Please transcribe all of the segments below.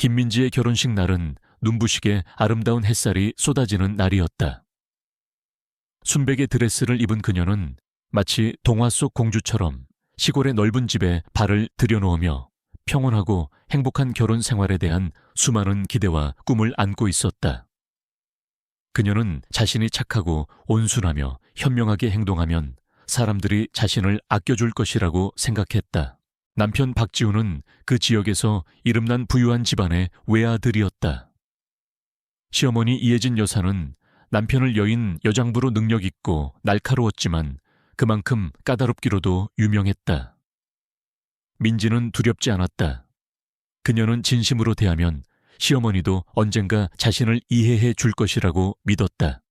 김민지의 결혼식 날은 눈부시게 아름다운 햇살이 쏟아지는 날이었다. 순백의 드레스를 입은 그녀는 마치 동화 속 공주처럼 시골의 넓은 집에 발을 들여놓으며 평온하고 행복한 결혼 생활에 대한 수많은 기대와 꿈을 안고 있었다. 그녀는 자신이 착하고 온순하며 현명하게 행동하면 사람들이 자신을 아껴줄 것이라고 생각했다. 남편 박지우는 그 지역에서 이름난 부유한 집안의 외아들이었다. 시어머니 이혜진 여사는 남편을 여인 여장부로 능력 있고 날카로웠지만 그만큼 까다롭기로도 유명했다. 민지는 두렵지 않았다. 그녀는 진심으로 대하면 시어머니도 언젠가 자신을 이해해 줄 것이라고 믿었다.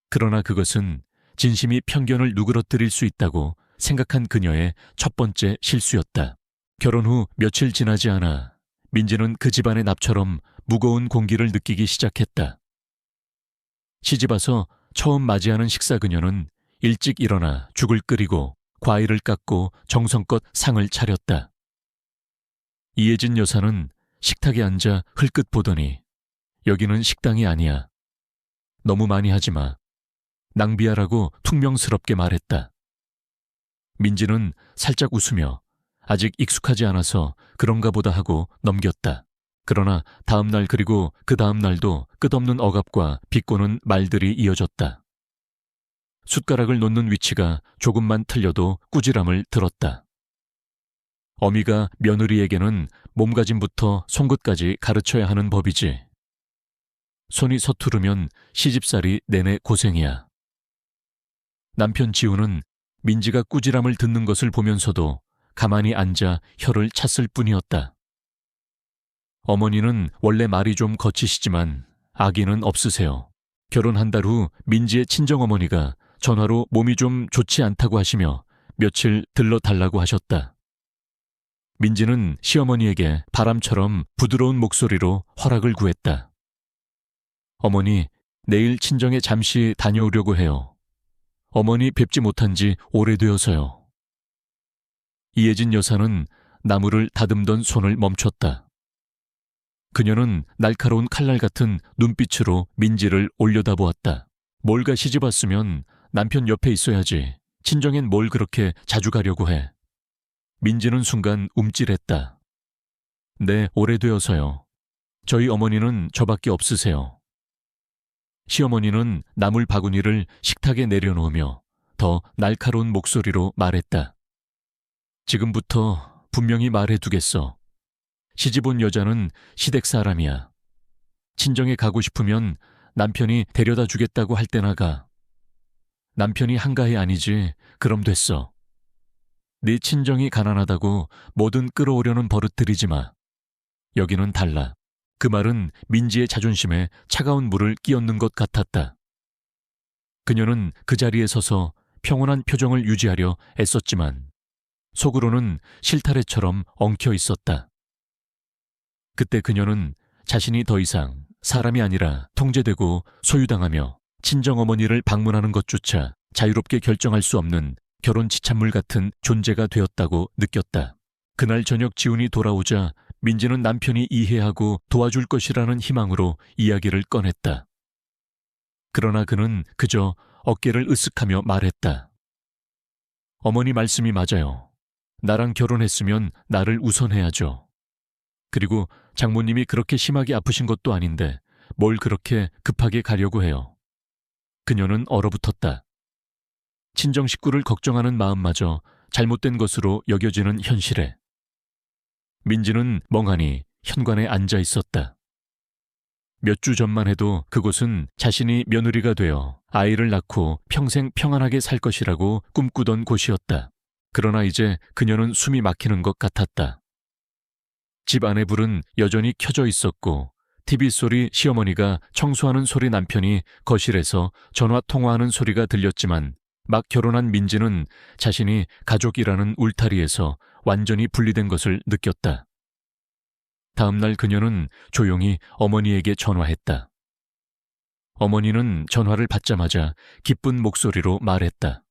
그러나 그것은 진심이 편견을 누그러뜨릴 수 있다고 생각한 그녀의 첫 번째 실수였다. 결혼 후 며칠 지나지 않아 민지는 그 집안의 납처럼 무거운 공기를 느끼기 시작했다. 시집와서 처음 맞이하는 식사 그녀는 일찍 일어나 죽을 끓이고 과일을 깎고 정성껏 상을 차렸다. 이혜진 여사는 식탁에 앉아 흘끗 보더니 여기는 식당이 아니야. 너무 많이 하지 마. 낭비하라고 퉁명스럽게 말했다. 민지는 살짝 웃으며 아직 익숙하지 않아서 그런가 보다 하고 넘겼다. 그러나 다음 날 그리고 그 다음 날도 끝없는 억압과 비꼬는 말들이 이어졌다. 숟가락을 놓는 위치가 조금만 틀려도 꾸지람을 들었다. 어미가 며느리에게는 몸가짐부터 손끝까지 가르쳐야 하는 법이지. 손이 서투르면 시집살이 내내 고생이야. 남편 지우는 민지가 꾸지람을 듣는 것을 보면서도 가만히 앉아 혀를 찼을 뿐이었다. 어머니는 원래 말이 좀 거치시지만 아기는 없으세요. 결혼한 달 후 민지의 친정어머니가 전화로 몸이 좀 좋지 않다고 하시며 며칠 들러달라고 하셨다. 민지는 시어머니에게 바람처럼 부드러운 목소리로 허락을 구했다. 어머니, 내일 친정에 잠시 다녀오려고 해요. 어머니 뵙지 못한 지 오래되어서요. 이혜진 여사는 나무를 다듬던 손을 멈췄다. 그녀는 날카로운 칼날 같은 눈빛으로 민지를 올려다보았다. 뭘가 시집 왔으면 남편 옆에 있어야지. 친정엔 뭘 그렇게 자주 가려고 해. 민지는 순간 움찔했다. 네, 오래되어서요. 저희 어머니는 저밖에 없으세요. 시어머니는 나물 바구니를 식탁에 내려놓으며 더 날카로운 목소리로 말했다. 지금부터 분명히 말해두겠어. 시집 온 여자는 시댁 사람이야. 친정에 가고 싶으면 남편이 데려다 주겠다고 할 때나 가. 남편이 한가해 아니지 그럼 됐어. 네 친정이 가난하다고 뭐든 끌어오려는 버릇 들이지 마. 여기는 달라. 그 말은 민지의 자존심에 차가운 물을 끼얹는 것 같았다. 그녀는 그 자리에 서서 평온한 표정을 유지하려 애썼지만 속으로는 실타래처럼 엉켜 있었다. 그때 그녀는 자신이 더 이상 사람이 아니라 통제되고 소유당하며 친정어머니를 방문하는 것조차 자유롭게 결정할 수 없는 결혼 지참물 같은 존재가 되었다고 느꼈다. 그날 저녁 지훈이 돌아오자 민지는 남편이 이해하고 도와줄 것이라는 희망으로 이야기를 꺼냈다. 그러나 그는 그저 어깨를 으쓱하며 말했다. 어머니 말씀이 맞아요. 나랑 결혼했으면 나를 우선해야죠. 그리고 장모님이 그렇게 심하게 아프신 것도 아닌데 뭘 그렇게 급하게 가려고 해요. 그녀는 얼어붙었다. 친정 식구를 걱정하는 마음마저 잘못된 것으로 여겨지는 현실에 민지는 멍하니 현관에 앉아 있었다. 몇 주 전만 해도 그곳은 자신이 며느리가 되어 아이를 낳고 평생 평안하게 살 것이라고 꿈꾸던 곳이었다. 그러나 이제 그녀는 숨이 막히는 것 같았다. 집 안의 불은 여전히 켜져 있었고 TV 소리 시어머니가 청소하는 소리 남편이 거실에서 전화 통화하는 소리가 들렸지만 막 결혼한 민지는 자신이 가족이라는 울타리에서 완전히 분리된 것을 느꼈다. 다음 날 그녀는 조용히 어머니에게 전화했다. 어머니는 전화를 받자마자 기쁜 목소리로 말했다.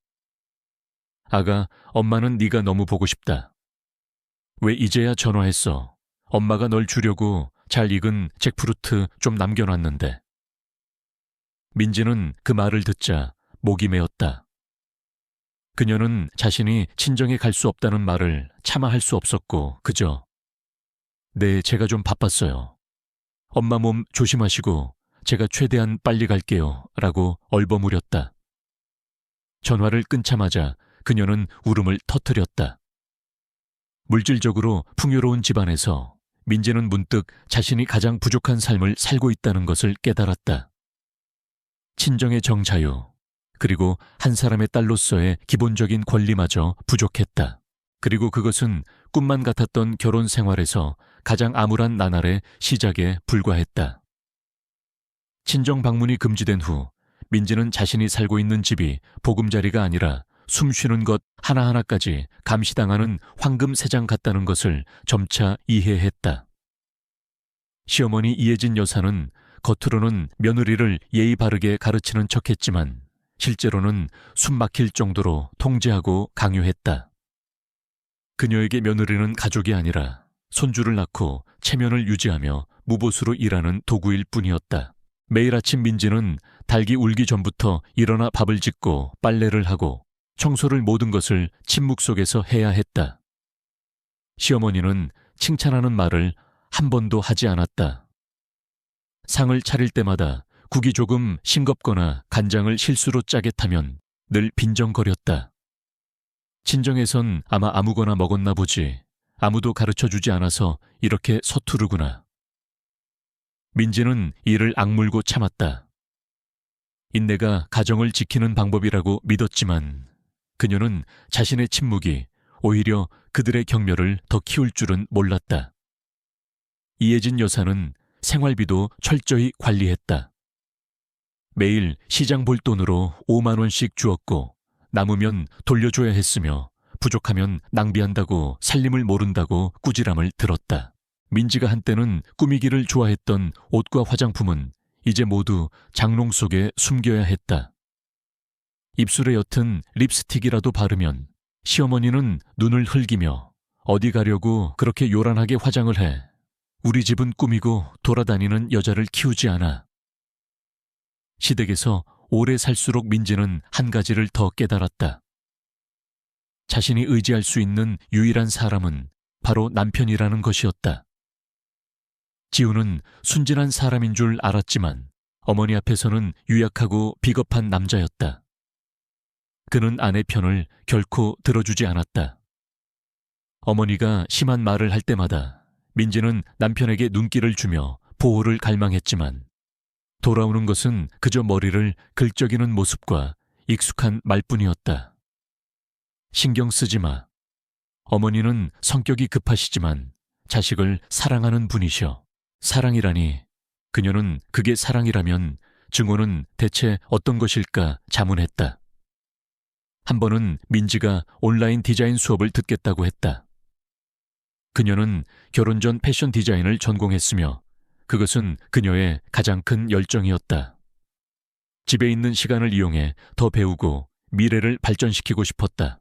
아가, 엄마는 네가 너무 보고 싶다. 왜 이제야 전화했어? 엄마가 널 주려고 잘 익은 잭프루트 좀 남겨놨는데. 민지는 그 말을 듣자 목이 메었다. 그녀는 자신이 친정에 갈 수 없다는 말을 차마 할 수 없었고 그저 네, 제가 좀 바빴어요. 엄마 몸 조심하시고 제가 최대한 빨리 갈게요 라고 얼버무렸다. 전화를 끊자마자 그녀는 울음을 터뜨렸다. 물질적으로 풍요로운 집안에서 민지는 문득 자신이 가장 부족한 삶을 살고 있다는 것을 깨달았다. 친정의 정자유, 그리고 한 사람의 딸로서의 기본적인 권리마저 부족했다. 그리고 그것은 꿈만 같았던 결혼 생활에서 가장 암울한 나날의 시작에 불과했다. 친정 방문이 금지된 후 민지는 자신이 살고 있는 집이 보금자리가 아니라 숨쉬는 것 하나하나까지 감시당하는 황금 새장 같다는 것을 점차 이해했다. 시어머니 이혜진 여사는 겉으로는 며느리를 예의 바르게 가르치는 척했지만 실제로는 숨 막힐 정도로 통제하고 강요했다. 그녀에게 며느리는 가족이 아니라 손주를 낳고 체면을 유지하며 무보수로 일하는 도구일 뿐이었다. 매일 아침 민지는 닭이 울기 전부터 일어나 밥을 짓고 빨래를 하고 청소를 모든 것을 침묵 속에서 해야 했다. 시어머니는 칭찬하는 말을 한 번도 하지 않았다. 상을 차릴 때마다 국이 조금 싱겁거나 간장을 실수로 짜게 타면 늘 빈정거렸다. 친정에선 아마 아무거나 먹었나 보지. 아무도 가르쳐주지 않아서 이렇게 서투르구나. 민지는 이를 악물고 참았다. 인내가 가정을 지키는 방법이라고 믿었지만 그녀는 자신의 침묵이 오히려 그들의 경멸을 더 키울 줄은 몰랐다. 이혜진 여사는 생활비도 철저히 관리했다. 매일 시장 볼 돈으로 5만 원씩 주었고 남으면 돌려줘야 했으며 부족하면 낭비한다고 살림을 모른다고 꾸지람을 들었다. 민지가 한때는 꾸미기를 좋아했던 옷과 화장품은 이제 모두 장롱 속에 숨겨야 했다. 입술에 옅은 립스틱이라도 바르면 시어머니는 눈을 흘기며 어디 가려고 그렇게 요란하게 화장을 해. 우리 집은 꾸미고 돌아다니는 여자를 키우지 않아. 시댁에서 오래 살수록 민지는 한 가지를 더 깨달았다. 자신이 의지할 수 있는 유일한 사람은 바로 남편이라는 것이었다. 지우는 순진한 사람인 줄 알았지만 어머니 앞에서는 유약하고 비겁한 남자였다. 그는 아내 편을 결코 들어주지 않았다. 어머니가 심한 말을 할 때마다 민지는 남편에게 눈길을 주며 보호를 갈망했지만 돌아오는 것은 그저 머리를 긁적이는 모습과 익숙한 말뿐이었다. 신경 쓰지 마. 어머니는 성격이 급하시지만 자식을 사랑하는 분이셔. 사랑이라니. 그녀는 그게 사랑이라면 증오는 대체 어떤 것일까 자문했다. 한 번은 민지가 온라인 디자인 수업을 듣겠다고 했다. 그녀는 결혼 전 패션 디자인을 전공했으며 그것은 그녀의 가장 큰 열정이었다. 집에 있는 시간을 이용해 더 배우고 미래를 발전시키고 싶었다.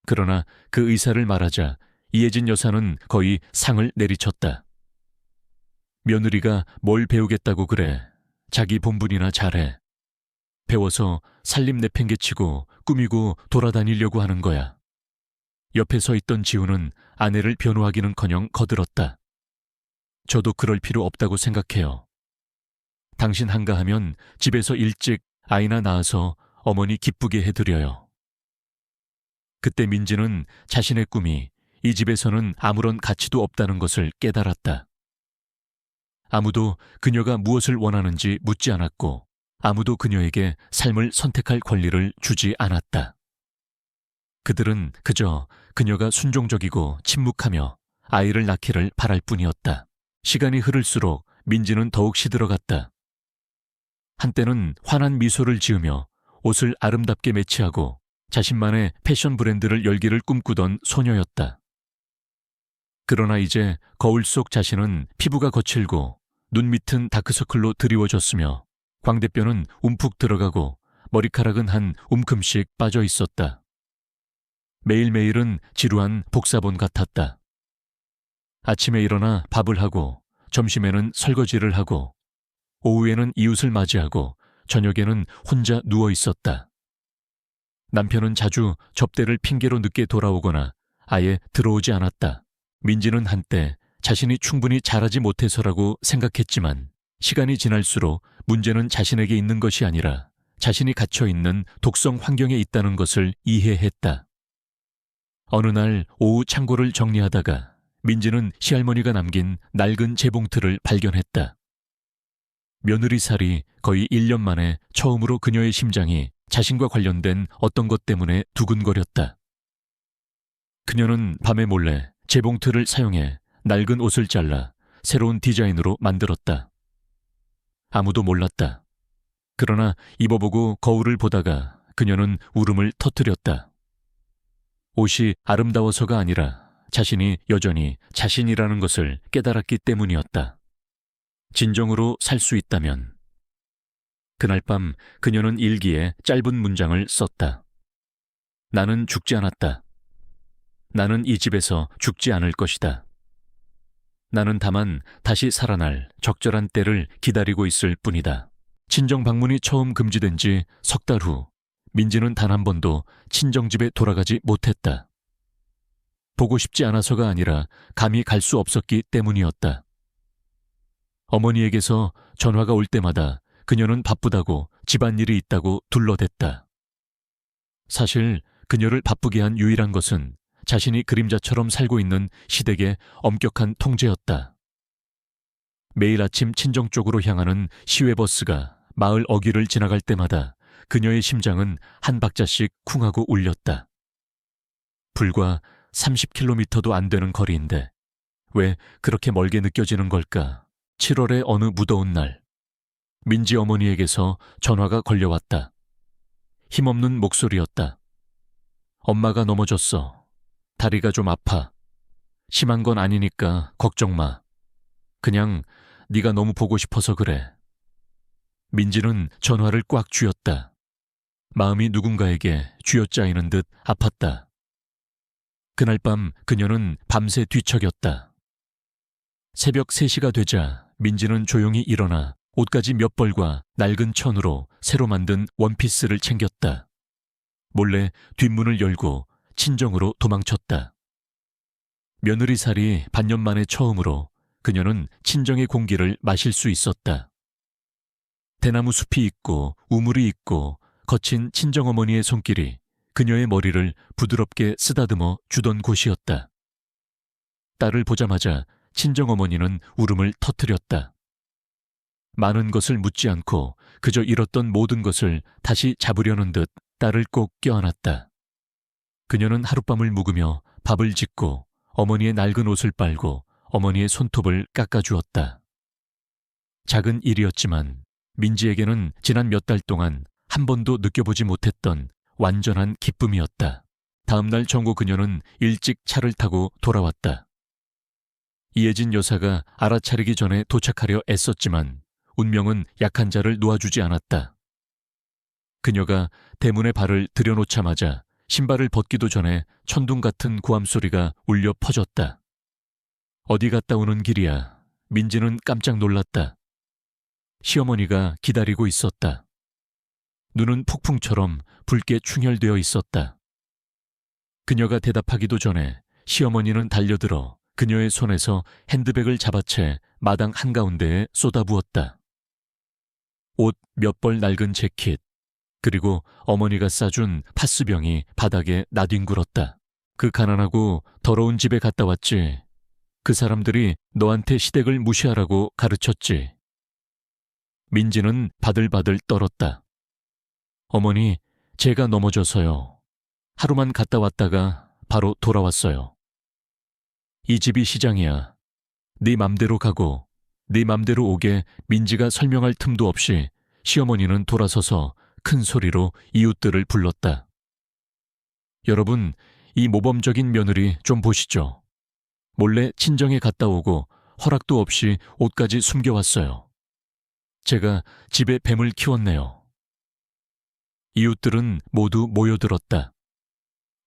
그러나 그 의사를 말하자 이혜진 여사는 거의 상을 내리쳤다. 며느리가 뭘 배우겠다고 그래. 자기 본분이나 잘해. 배워서 살림 내팽개치고 꾸미고 돌아다니려고 하는 거야. 옆에 서 있던 지우는 아내를 변호하기는커녕 거들었다. 저도 그럴 필요 없다고 생각해요. 당신 한가하면 집에서 일찍 아이나 낳아서 어머니 기쁘게 해드려요. 그때 민지는 자신의 꿈이 이 집에서는 아무런 가치도 없다는 것을 깨달았다. 아무도 그녀가 무엇을 원하는지 묻지 않았고 아무도 그녀에게 삶을 선택할 권리를 주지 않았다. 그들은 그저 그녀가 순종적이고 침묵하며 아이를 낳기를 바랄 뿐이었다. 시간이 흐를수록 민지는 더욱 시들어갔다. 한때는 환한 미소를 지으며 옷을 아름답게 매치하고 자신만의 패션 브랜드를 열기를 꿈꾸던 소녀였다. 그러나 이제 거울 속 자신은 피부가 거칠고 눈 밑은 다크서클로 드리워졌으며 광대뼈는 움푹 들어가고 머리카락은 한 움큼씩 빠져 있었다. 매일매일은 지루한 복사본 같았다. 아침에 일어나 밥을 하고 점심에는 설거지를 하고 오후에는 이웃을 맞이하고 저녁에는 혼자 누워 있었다. 남편은 자주 접대를 핑계로 늦게 돌아오거나 아예 들어오지 않았다. 민지는 한때 자신이 충분히 잘하지 못해서라고 생각했지만 시간이 지날수록 문제는 자신에게 있는 것이 아니라 자신이 갇혀있는 독성 환경에 있다는 것을 이해했다. 어느 날 오후 창고를 정리하다가 민지는 시할머니가 남긴 낡은 재봉틀을 발견했다. 며느리살이 거의 1년 만에 처음으로 그녀의 심장이 자신과 관련된 어떤 것 때문에 두근거렸다. 그녀는 밤에 몰래 재봉틀을 사용해 낡은 옷을 잘라 새로운 디자인으로 만들었다. 아무도 몰랐다. 그러나 입어보고 거울을 보다가 그녀는 울음을 터뜨렸다. 옷이 아름다워서가 아니라 자신이 여전히 자신이라는 것을 깨달았기 때문이었다. 진정으로 살 수 있다면. 그날 밤 그녀는 일기에 짧은 문장을 썼다. 나는 죽지 않았다. 나는 이 집에서 죽지 않을 것이다. 나는 다만 다시 살아날 적절한 때를 기다리고 있을 뿐이다. 친정 방문이 처음 금지된 지 석 달 후 민지는 단 한 번도 친정집에 돌아가지 못했다. 보고 싶지 않아서가 아니라 감히 갈 수 없었기 때문이었다. 어머니에게서 전화가 올 때마다 그녀는 바쁘다고 집안일이 있다고 둘러댔다. 사실 그녀를 바쁘게 한 유일한 것은 자신이 그림자처럼 살고 있는 시댁의 엄격한 통제였다. 매일 아침 친정 쪽으로 향하는 시외버스가 마을 어귀를 지나갈 때마다 그녀의 심장은 한 박자씩 쿵하고 울렸다. 불과 30km도 안 되는 거리인데 왜 그렇게 멀게 느껴지는 걸까? 7월의 어느 무더운 날, 민지 어머니에게서 전화가 걸려왔다. 힘없는 목소리였다. 엄마가 넘어졌어. 다리가 좀 아파. 심한 건 아니니까 걱정 마. 그냥 네가 너무 보고 싶어서 그래. 민지는 전화를 꽉 쥐었다. 마음이 누군가에게 쥐어짜이는 듯 아팠다. 그날 밤 그녀는 밤새 뒤척였다. 새벽 3시가 되자 민지는 조용히 일어나 옷가지 몇 벌과 낡은 천으로 새로 만든 원피스를 챙겼다. 몰래 뒷문을 열고 친정으로 도망쳤다. 며느리살이 반년 만에 처음으로 그녀는 친정의 공기를 마실 수 있었다. 대나무 숲이 있고 우물이 있고 거친 친정어머니의 손길이 그녀의 머리를 부드럽게 쓰다듬어 주던 곳이었다. 딸을 보자마자 친정어머니는 울음을 터뜨렸다. 많은 것을 묻지 않고 그저 잃었던 모든 것을 다시 잡으려는 듯 딸을 꼭 껴안았다. 그녀는 하룻밤을 묵으며 밥을 짓고 어머니의 낡은 옷을 빨고 어머니의 손톱을 깎아주었다. 작은 일이었지만 민지에게는 지난 몇 달 동안 한 번도 느껴보지 못했던 완전한 기쁨이었다. 다음 날 정오 그녀는 일찍 차를 타고 돌아왔다. 이혜진 여사가 알아차리기 전에 도착하려 애썼지만 운명은 약한 자를 놓아주지 않았다. 그녀가 대문에 발을 들여놓자마자 신발을 벗기도 전에 천둥 같은 고함 소리가 울려 퍼졌다. 어디 갔다 오는 길이야. 민지는 깜짝 놀랐다. 시어머니가 기다리고 있었다. 눈은 폭풍처럼 붉게 충혈되어 있었다. 그녀가 대답하기도 전에 시어머니는 달려들어 그녀의 손에서 핸드백을 잡아채 마당 한가운데에 쏟아부었다. 옷 몇 벌 낡은 재킷, 그리고 어머니가 싸준 파스병이 바닥에 나뒹굴었다. 그 가난하고 더러운 집에 갔다 왔지. 그 사람들이 너한테 시댁을 무시하라고 가르쳤지. 민지는 바들바들 떨었다. 어머니, 제가 넘어져서요. 하루만 갔다 왔다가 바로 돌아왔어요. 이 집이 시장이야. 네 맘대로 가고 네 맘대로 오게 민지가 설명할 틈도 없이 시어머니는 돌아서서 큰 소리로 이웃들을 불렀다. 여러분, 이 모범적인 며느리 좀 보시죠. 몰래 친정에 갔다 오고 허락도 없이 옷까지 숨겨왔어요. 제가 집에 뱀을 키웠네요. 이웃들은 모두 모여들었다.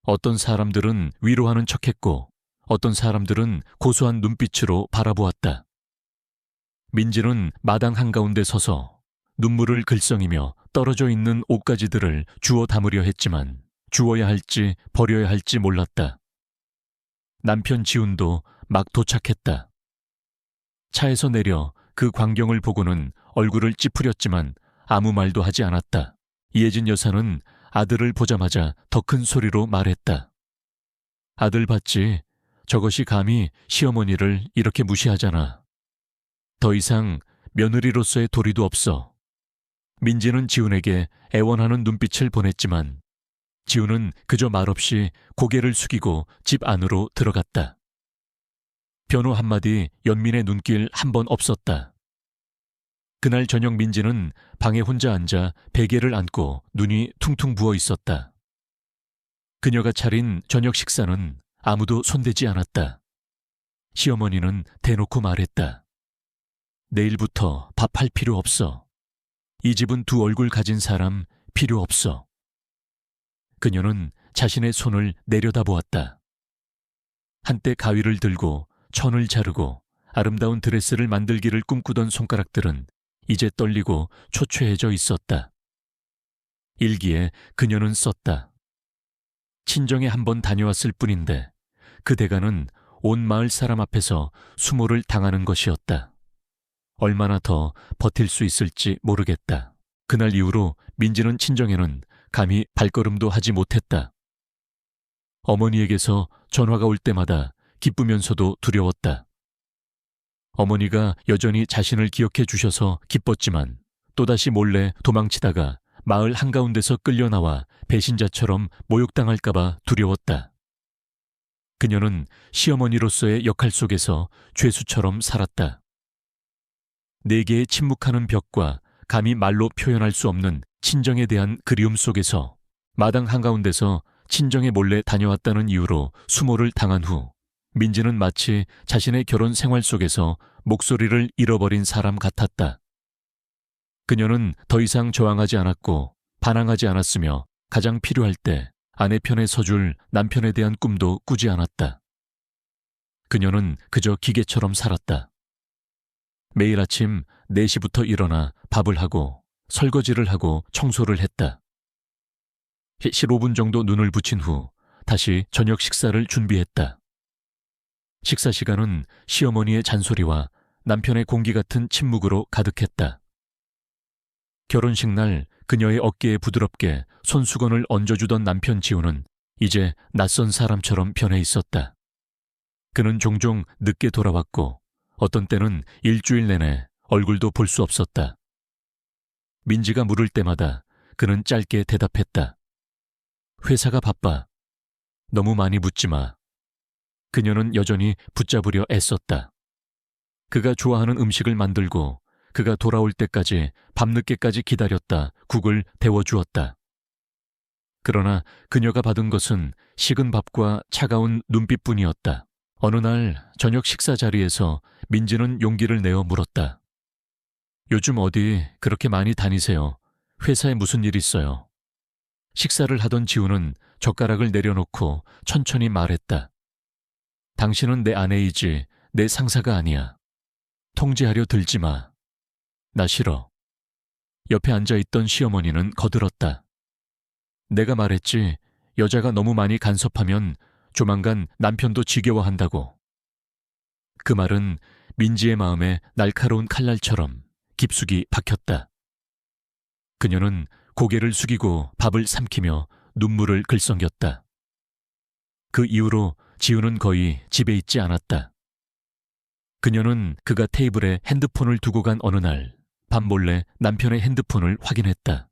어떤 사람들은 위로하는 척했고 어떤 사람들은 고소한 눈빛으로 바라보았다. 민지는 마당 한가운데 서서 눈물을 글썽이며 떨어져 있는 옷가지들을 주워 담으려 했지만 주워야 할지 버려야 할지 몰랐다. 남편 지훈도 막 도착했다. 차에서 내려 그 광경을 보고는 얼굴을 찌푸렸지만 아무 말도 하지 않았다. 이혜진 여사는 아들을 보자마자 더 큰 소리로 말했다. 아들 봤지? 저것이 감히 시어머니를 이렇게 무시하잖아. 더 이상 며느리로서의 도리도 없어. 민지는 지훈에게 애원하는 눈빛을 보냈지만 지훈은 그저 말없이 고개를 숙이고 집 안으로 들어갔다. 변호 한마디, 연민의 눈길 한 번 없었다. 그날 저녁 민지는 방에 혼자 앉아 베개를 안고 눈이 퉁퉁 부어 있었다. 그녀가 차린 저녁 식사는 아무도 손대지 않았다. 시어머니는 대놓고 말했다. 내일부터 밥할 필요 없어. 이 집은 두 얼굴 가진 사람 필요 없어. 그녀는 자신의 손을 내려다보았다. 한때 가위를 들고 천을 자르고 아름다운 드레스를 만들기를 꿈꾸던 손가락들은 이제 떨리고 초췌해져 있었다. 일기에 그녀는 썼다. 친정에 한번 다녀왔을 뿐인데 그 대가는 온 마을 사람 앞에서 수모를 당하는 것이었다. 얼마나 더 버틸 수 있을지 모르겠다. 그날 이후로 민지는 친정에는 감히 발걸음도 하지 못했다. 어머니에게서 전화가 올 때마다 기쁘면서도 두려웠다. 어머니가 여전히 자신을 기억해 주셔서 기뻤지만 또다시 몰래 도망치다가 마을 한가운데서 끌려나와 배신자처럼 모욕당할까봐 두려웠다. 그녀는 시어머니로서의 역할 속에서 죄수처럼 살았다. 네 개의 침묵하는 벽과 감히 말로 표현할 수 없는 친정에 대한 그리움 속에서 마당 한가운데서 친정에 몰래 다녀왔다는 이유로 수모를 당한 후 민지는 마치 자신의 결혼 생활 속에서 목소리를 잃어버린 사람 같았다. 그녀는 더 이상 저항하지 않았고 반항하지 않았으며 가장 필요할 때 아내 편에 서줄 남편에 대한 꿈도 꾸지 않았다. 그녀는 그저 기계처럼 살았다. 매일 아침 4시부터 일어나 밥을 하고 설거지를 하고 청소를 했다. 15분 정도 눈을 붙인 후 다시 저녁 식사를 준비했다. 식사 시간은 시어머니의 잔소리와 남편의 공기 같은 침묵으로 가득했다. 결혼식 날 그녀의 어깨에 부드럽게 손수건을 얹어주던 남편 지훈은 이제 낯선 사람처럼 변해 있었다. 그는 종종 늦게 돌아왔고 어떤 때는 일주일 내내 얼굴도 볼 수 없었다. 민지가 물을 때마다 그는 짧게 대답했다. 회사가 바빠. 너무 많이 묻지 마. 그녀는 여전히 붙잡으려 애썼다. 그가 좋아하는 음식을 만들고 그가 돌아올 때까지 밤늦게까지 기다렸다 국을 데워주었다. 그러나 그녀가 받은 것은 식은 밥과 차가운 눈빛뿐이었다. 어느 날 저녁 식사 자리에서 민지는 용기를 내어 물었다. 요즘 어디 그렇게 많이 다니세요? 회사에 무슨 일 있어요? 식사를 하던 지훈은 젓가락을 내려놓고 천천히 말했다. 당신은 내 아내이지 내 상사가 아니야. 통제하려 들지 마. 나 싫어. 옆에 앉아있던 시어머니는 거들었다. 내가 말했지 여자가 너무 많이 간섭하면 조만간 남편도 지겨워한다고. 그 말은 민지의 마음에 날카로운 칼날처럼 깊숙이 박혔다. 그녀는 고개를 숙이고 밥을 삼키며 눈물을 글썽였다. 그 이후로 지훈은 거의 집에 있지 않았다. 그녀는 그가 테이블에 핸드폰을 두고 간 어느 날 밤몰래 남편의 핸드폰을 확인했다.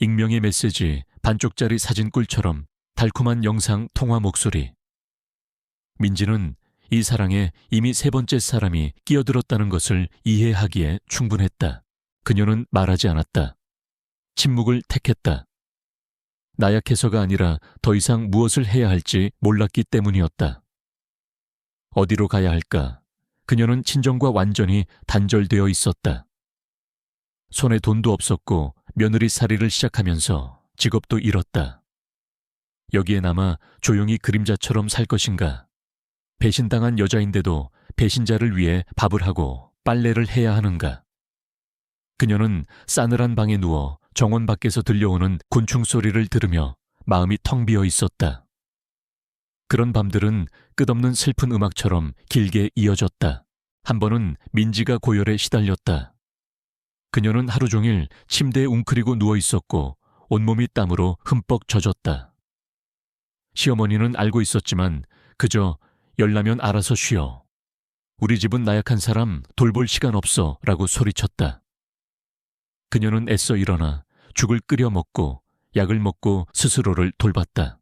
익명의 메시지, 반쪽짜리 사진꿀처럼 달콤한 영상 통화 목소리. 민지는 이 사랑에 이미 3번째 사람이 끼어들었다는 것을 이해하기에 충분했다. 그녀는 말하지 않았다. 침묵을 택했다. 나약해서가 아니라 더 이상 무엇을 해야 할지 몰랐기 때문이었다. 어디로 가야 할까? 그녀는 친정과 완전히 단절되어 있었다. 손에 돈도 없었고 며느리살이를 시작하면서 직업도 잃었다. 여기에 남아 조용히 그림자처럼 살 것인가? 배신당한 여자인데도 배신자를 위해 밥을 하고 빨래를 해야 하는가? 그녀는 싸늘한 방에 누워 정원 밖에서 들려오는 곤충 소리를 들으며 마음이 텅 비어 있었다. 그런 밤들은 끝없는 슬픈 음악처럼 길게 이어졌다. 한 번은 민지가 고열에 시달렸다. 그녀는 하루 종일 침대에 웅크리고 누워 있었고 온몸이 땀으로 흠뻑 젖었다. 시어머니는 알고 있었지만 그저 열나면 알아서 쉬어. 우리 집은 나약한 사람 돌볼 시간 없어 라고 소리쳤다. 그녀는 애써 일어나 죽을 끓여 먹고 약을 먹고 스스로를 돌봤다.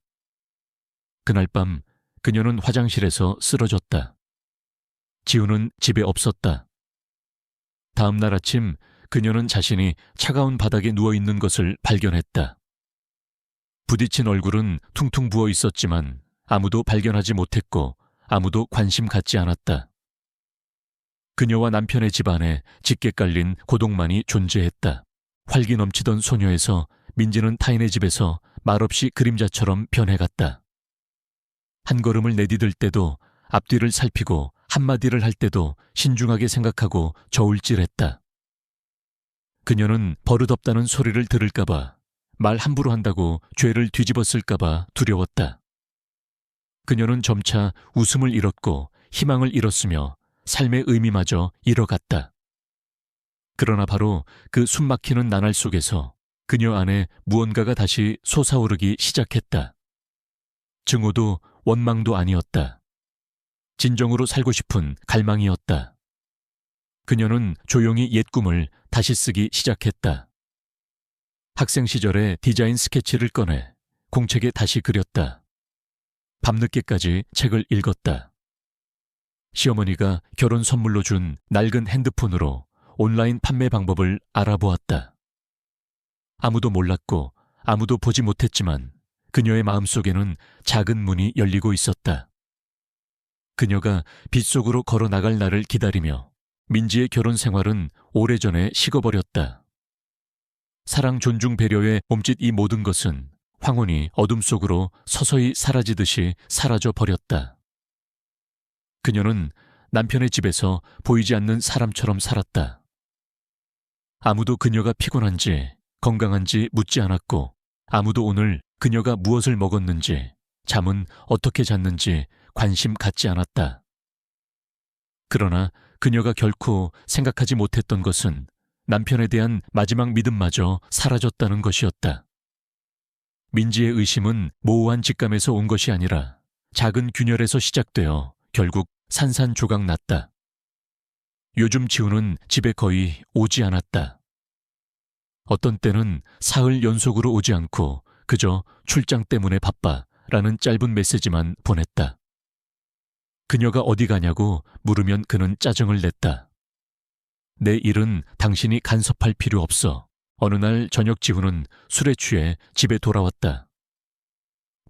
그날 밤 그녀는 화장실에서 쓰러졌다. 지우는 집에 없었다. 다음 날 아침 그녀는 자신이 차가운 바닥에 누워있는 것을 발견했다. 부딪힌 얼굴은 퉁퉁 부어 있었지만 아무도 발견하지 못했고 아무도 관심 갖지 않았다. 그녀와 남편의 집안에 짙게 깔린 고독만이 존재했다. 활기 넘치던 소녀에서 민지는 타인의 집에서 말없이 그림자처럼 변해갔다. 한 걸음을 내디딜 때도 앞뒤를 살피고 한마디를 할 때도 신중하게 생각하고 저울질했다. 그녀는 버릇없다는 소리를 들을까봐, 말 함부로 한다고 죄를 뒤집었을까봐 두려웠다. 그녀는 점차 웃음을 잃었고 희망을 잃었으며 삶의 의미마저 잃어갔다. 그러나 바로 그 숨막히는 나날 속에서 그녀 안에 무언가가 다시 솟아오르기 시작했다. 증오도 원망도 아니었다. 진정으로 살고 싶은 갈망이었다. 그녀는 조용히 옛 꿈을 다시 쓰기 시작했다. 학생 시절의 디자인 스케치를 꺼내 공책에 다시 그렸다. 밤늦게까지 책을 읽었다. 시어머니가 결혼 선물로 준 낡은 핸드폰으로 온라인 판매 방법을 알아보았다. 아무도 몰랐고 아무도 보지 못했지만 그녀의 마음속에는 작은 문이 열리고 있었다. 그녀가 빗속으로 걸어 나갈 날을 기다리며 민지의 결혼 생활은 오래전에 식어버렸다. 사랑, 존중, 배려에 몸짓 이 모든 것은 황혼이 어둠 속으로 서서히 사라지듯이 사라져 버렸다. 그녀는 남편의 집에서 보이지 않는 사람처럼 살았다. 아무도 그녀가 피곤한지 건강한지 묻지 않았고 아무도 오늘 그녀가 무엇을 먹었는지 잠은 어떻게 잤는지 관심 갖지 않았다. 그러나 그녀가 결코 생각하지 못했던 것은 남편에 대한 마지막 믿음마저 사라졌다는 것이었다. 민지의 의심은 모호한 직감에서 온 것이 아니라 작은 균열에서 시작되어 결국 산산조각 났다. 요즘 지우는 집에 거의 오지 않았다. 어떤 때는 사흘 연속으로 오지 않고 그저 출장 때문에 바빠라는 짧은 메시지만 보냈다. 그녀가 어디 가냐고 물으면 그는 짜증을 냈다. 내 일은 당신이 간섭할 필요 없어. 어느 날 저녁 지우는 술에 취해 집에 돌아왔다.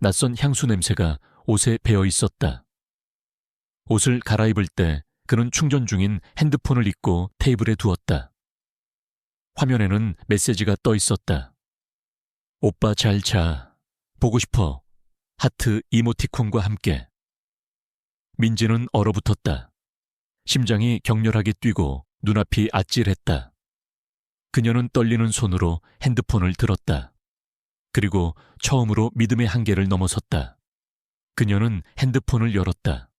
낯선 향수 냄새가 옷에 배어 있었다. 옷을 갈아입을 때 그는 충전 중인 핸드폰을 잊고 테이블에 두었다. 화면에는 메시지가 떠 있었다. 오빠 잘 자. 보고 싶어. 하트 이모티콘과 함께. 민지는 얼어붙었다. 심장이 격렬하게 뛰고 눈앞이 아찔했다. 그녀는 떨리는 손으로 핸드폰을 들었다. 그리고 처음으로 믿음의 한계를 넘어섰다. 그녀는 핸드폰을 열었다.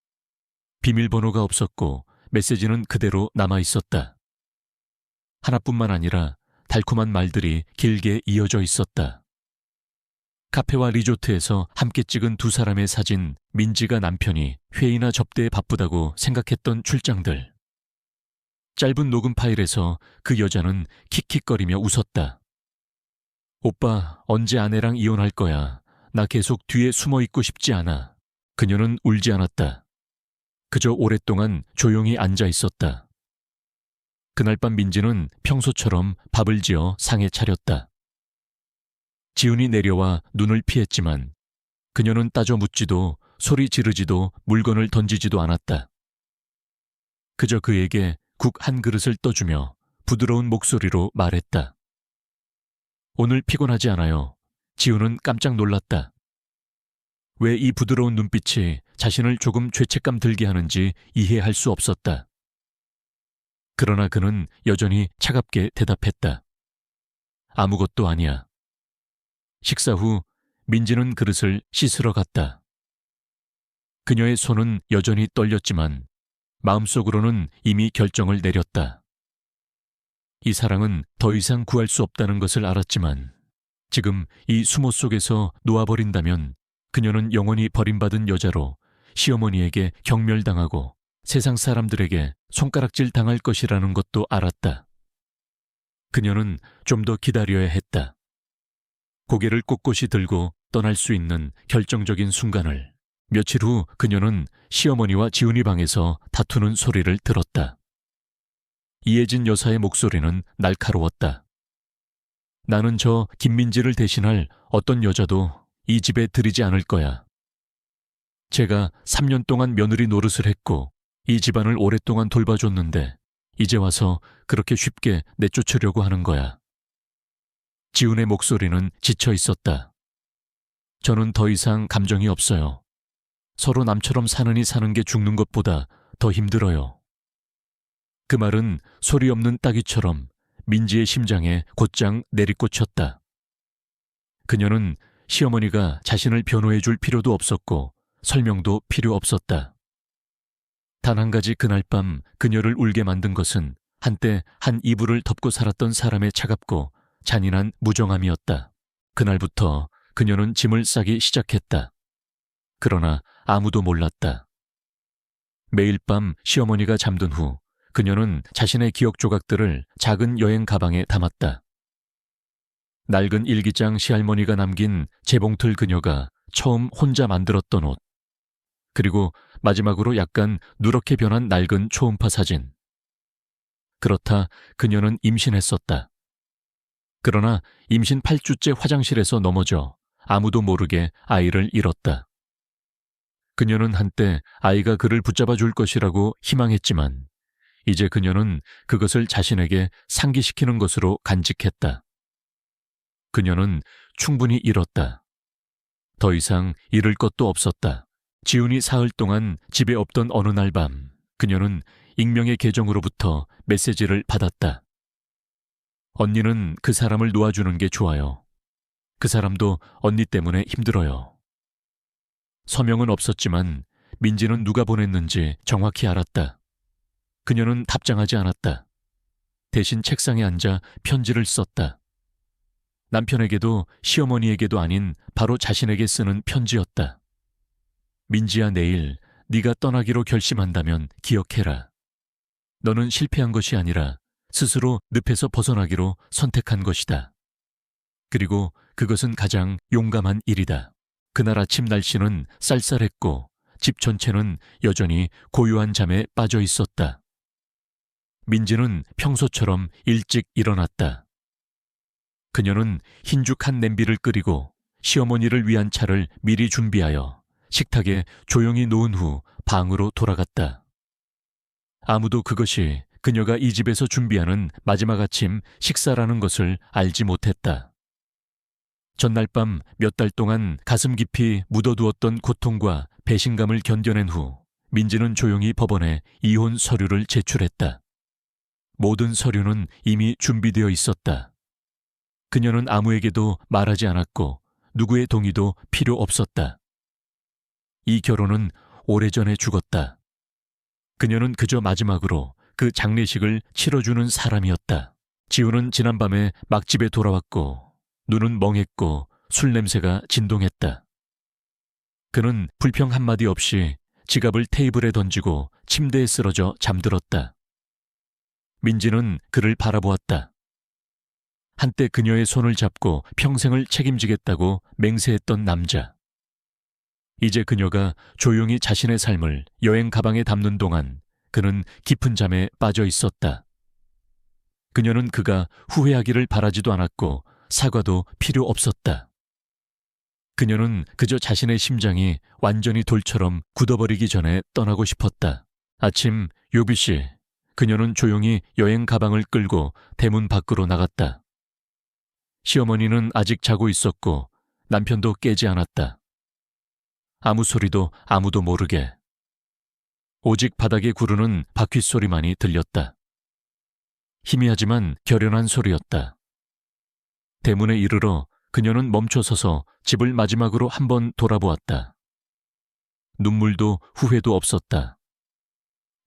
비밀번호가 없었고 메시지는 그대로 남아 있었다. 하나뿐만 아니라 달콤한 말들이 길게 이어져 있었다. 카페와 리조트에서 함께 찍은 두 사람의 사진, 민지가 남편이 회의나 접대에 바쁘다고 생각했던 출장들. 짧은 녹음 파일에서 그 여자는 킥킥거리며 웃었다. 오빠, 언제 아내랑 이혼할 거야. 나 계속 뒤에 숨어 있고 싶지 않아. 그녀는 울지 않았다. 그저 오랫동안 조용히 앉아 있었다. 그날 밤 민지는 평소처럼 밥을 지어 상에 차렸다. 지훈이 내려와 눈을 피했지만 그녀는 따져 묻지도 소리 지르지도 물건을 던지지도 않았다. 그저 그에게 국 한 그릇을 떠주며 부드러운 목소리로 말했다. 오늘 피곤하지 않아요. 지훈은 깜짝 놀랐다. 왜 이 부드러운 눈빛이 자신을 조금 죄책감 들게 하는지 이해할 수 없었다. 그러나 그는 여전히 차갑게 대답했다. 아무것도 아니야. 식사 후 민지는 그릇을 씻으러 갔다. 그녀의 손은 여전히 떨렸지만 마음속으로는 이미 결정을 내렸다. 이 사랑은 더 이상 구할 수 없다는 것을 알았지만 지금 이 수모 속에서 놓아버린다면 그녀는 영원히 버림받은 여자로 시어머니에게 경멸당하고 세상 사람들에게 손가락질 당할 것이라는 것도 알았다. 그녀는 좀 더 기다려야 했다. 고개를 꼿꼿이 들고 떠날 수 있는 결정적인 순간을. 며칠 후 그녀는 시어머니와 지훈이 방에서 다투는 소리를 들었다. 이혜진 여사의 목소리는 날카로웠다. 나는 저 김민지를 대신할 어떤 여자도 이 집에 들이지 않을 거야. 제가 3년 동안 며느리 노릇을 했고 이 집안을 오랫동안 돌봐줬는데 이제 와서 그렇게 쉽게 내쫓으려고 하는 거야. 지훈의 목소리는 지쳐 있었다. 저는 더 이상 감정이 없어요. 서로 남처럼 사느니 사는 게 죽는 것보다 더 힘들어요. 그 말은 소리 없는 따귀처럼 민지의 심장에 곧장 내리꽂혔다. 그녀는 시어머니가 자신을 변호해 줄 필요도 없었고 설명도 필요 없었다. 단 한 가지 그날 밤 그녀를 울게 만든 것은 한때 한 이불을 덮고 살았던 사람의 차갑고 잔인한 무정함이었다. 그날부터 그녀는 짐을 싸기 시작했다. 그러나 아무도 몰랐다. 매일 밤 시어머니가 잠든 후 그녀는 자신의 기억 조각들을 작은 여행 가방에 담았다. 낡은 일기장 시할머니가 남긴 재봉틀 그녀가 처음 혼자 만들었던 옷, 그리고 마지막으로 약간 누렇게 변한 낡은 초음파 사진. 그렇다 그녀는 임신했었다. 그러나 임신 8주째 화장실에서 넘어져 아무도 모르게 아이를 잃었다. 그녀는 한때 아이가 그를 붙잡아 줄 것이라고 희망했지만 이제 그녀는 그것을 자신에게 상기시키는 것으로 간직했다. 그녀는 충분히 잃었다. 더 이상 잃을 것도 없었다. 지훈이 사흘 동안 집에 없던 어느 날 밤 그녀는 익명의 계정으로부터 메시지를 받았다. 언니는 그 사람을 놓아주는 게 좋아요. 그 사람도 언니 때문에 힘들어요. 서명은 없었지만 민지는 누가 보냈는지 정확히 알았다. 그녀는 답장하지 않았다. 대신 책상에 앉아 편지를 썼다. 남편에게도 시어머니에게도 아닌 바로 자신에게 쓰는 편지였다. 민지야, 내일 네가 떠나기로 결심한다면 기억해라. 너는 실패한 것이 아니라 스스로 늪에서 벗어나기로 선택한 것이다. 그리고 그것은 가장 용감한 일이다. 그날 아침 날씨는 쌀쌀했고 집 전체는 여전히 고요한 잠에 빠져 있었다. 민지는 평소처럼 일찍 일어났다. 그녀는 흰죽한 냄비를 끓이고 시어머니를 위한 차를 미리 준비하여 식탁에 조용히 놓은 후 방으로 돌아갔다. 아무도 그것이 그녀가 이 집에서 준비하는 마지막 아침 식사라는 것을 알지 못했다. 전날 밤 몇 달 동안 가슴 깊이 묻어두었던 고통과 배신감을 견뎌낸 후 민지는 조용히 법원에 이혼 서류를 제출했다. 모든 서류는 이미 준비되어 있었다. 그녀는 아무에게도 말하지 않았고 누구의 동의도 필요 없었다. 이 결혼은 오래전에 죽었다. 그녀는 그저 마지막으로 그 장례식을 치러주는 사람이었다. 지훈은 지난밤에 막 집에 돌아왔고 눈은 멍했고 술 냄새가 진동했다. 그는 불평 한마디 없이 지갑을 테이블에 던지고 침대에 쓰러져 잠들었다. 민지는 그를 바라보았다. 한때 그녀의 손을 잡고 평생을 책임지겠다고 맹세했던 남자. 이제 그녀가 조용히 자신의 삶을 여행 가방에 담는 동안 그는 깊은 잠에 빠져 있었다. 그녀는 그가 후회하기를 바라지도 않았고 사과도 필요 없었다. 그녀는 그저 자신의 심장이 완전히 돌처럼 굳어버리기 전에 떠나고 싶었다. 아침 6시 그녀는 조용히 여행 가방을 끌고 대문 밖으로 나갔다. 시어머니는 아직 자고 있었고 남편도 깨지 않았다. 아무 소리도 아무도 모르게. 오직 바닥에 구르는 바퀴 소리만이 들렸다. 희미하지만 결연한 소리였다. 대문에 이르러 그녀는 멈춰서서 집을 마지막으로 한번 돌아보았다. 눈물도 후회도 없었다.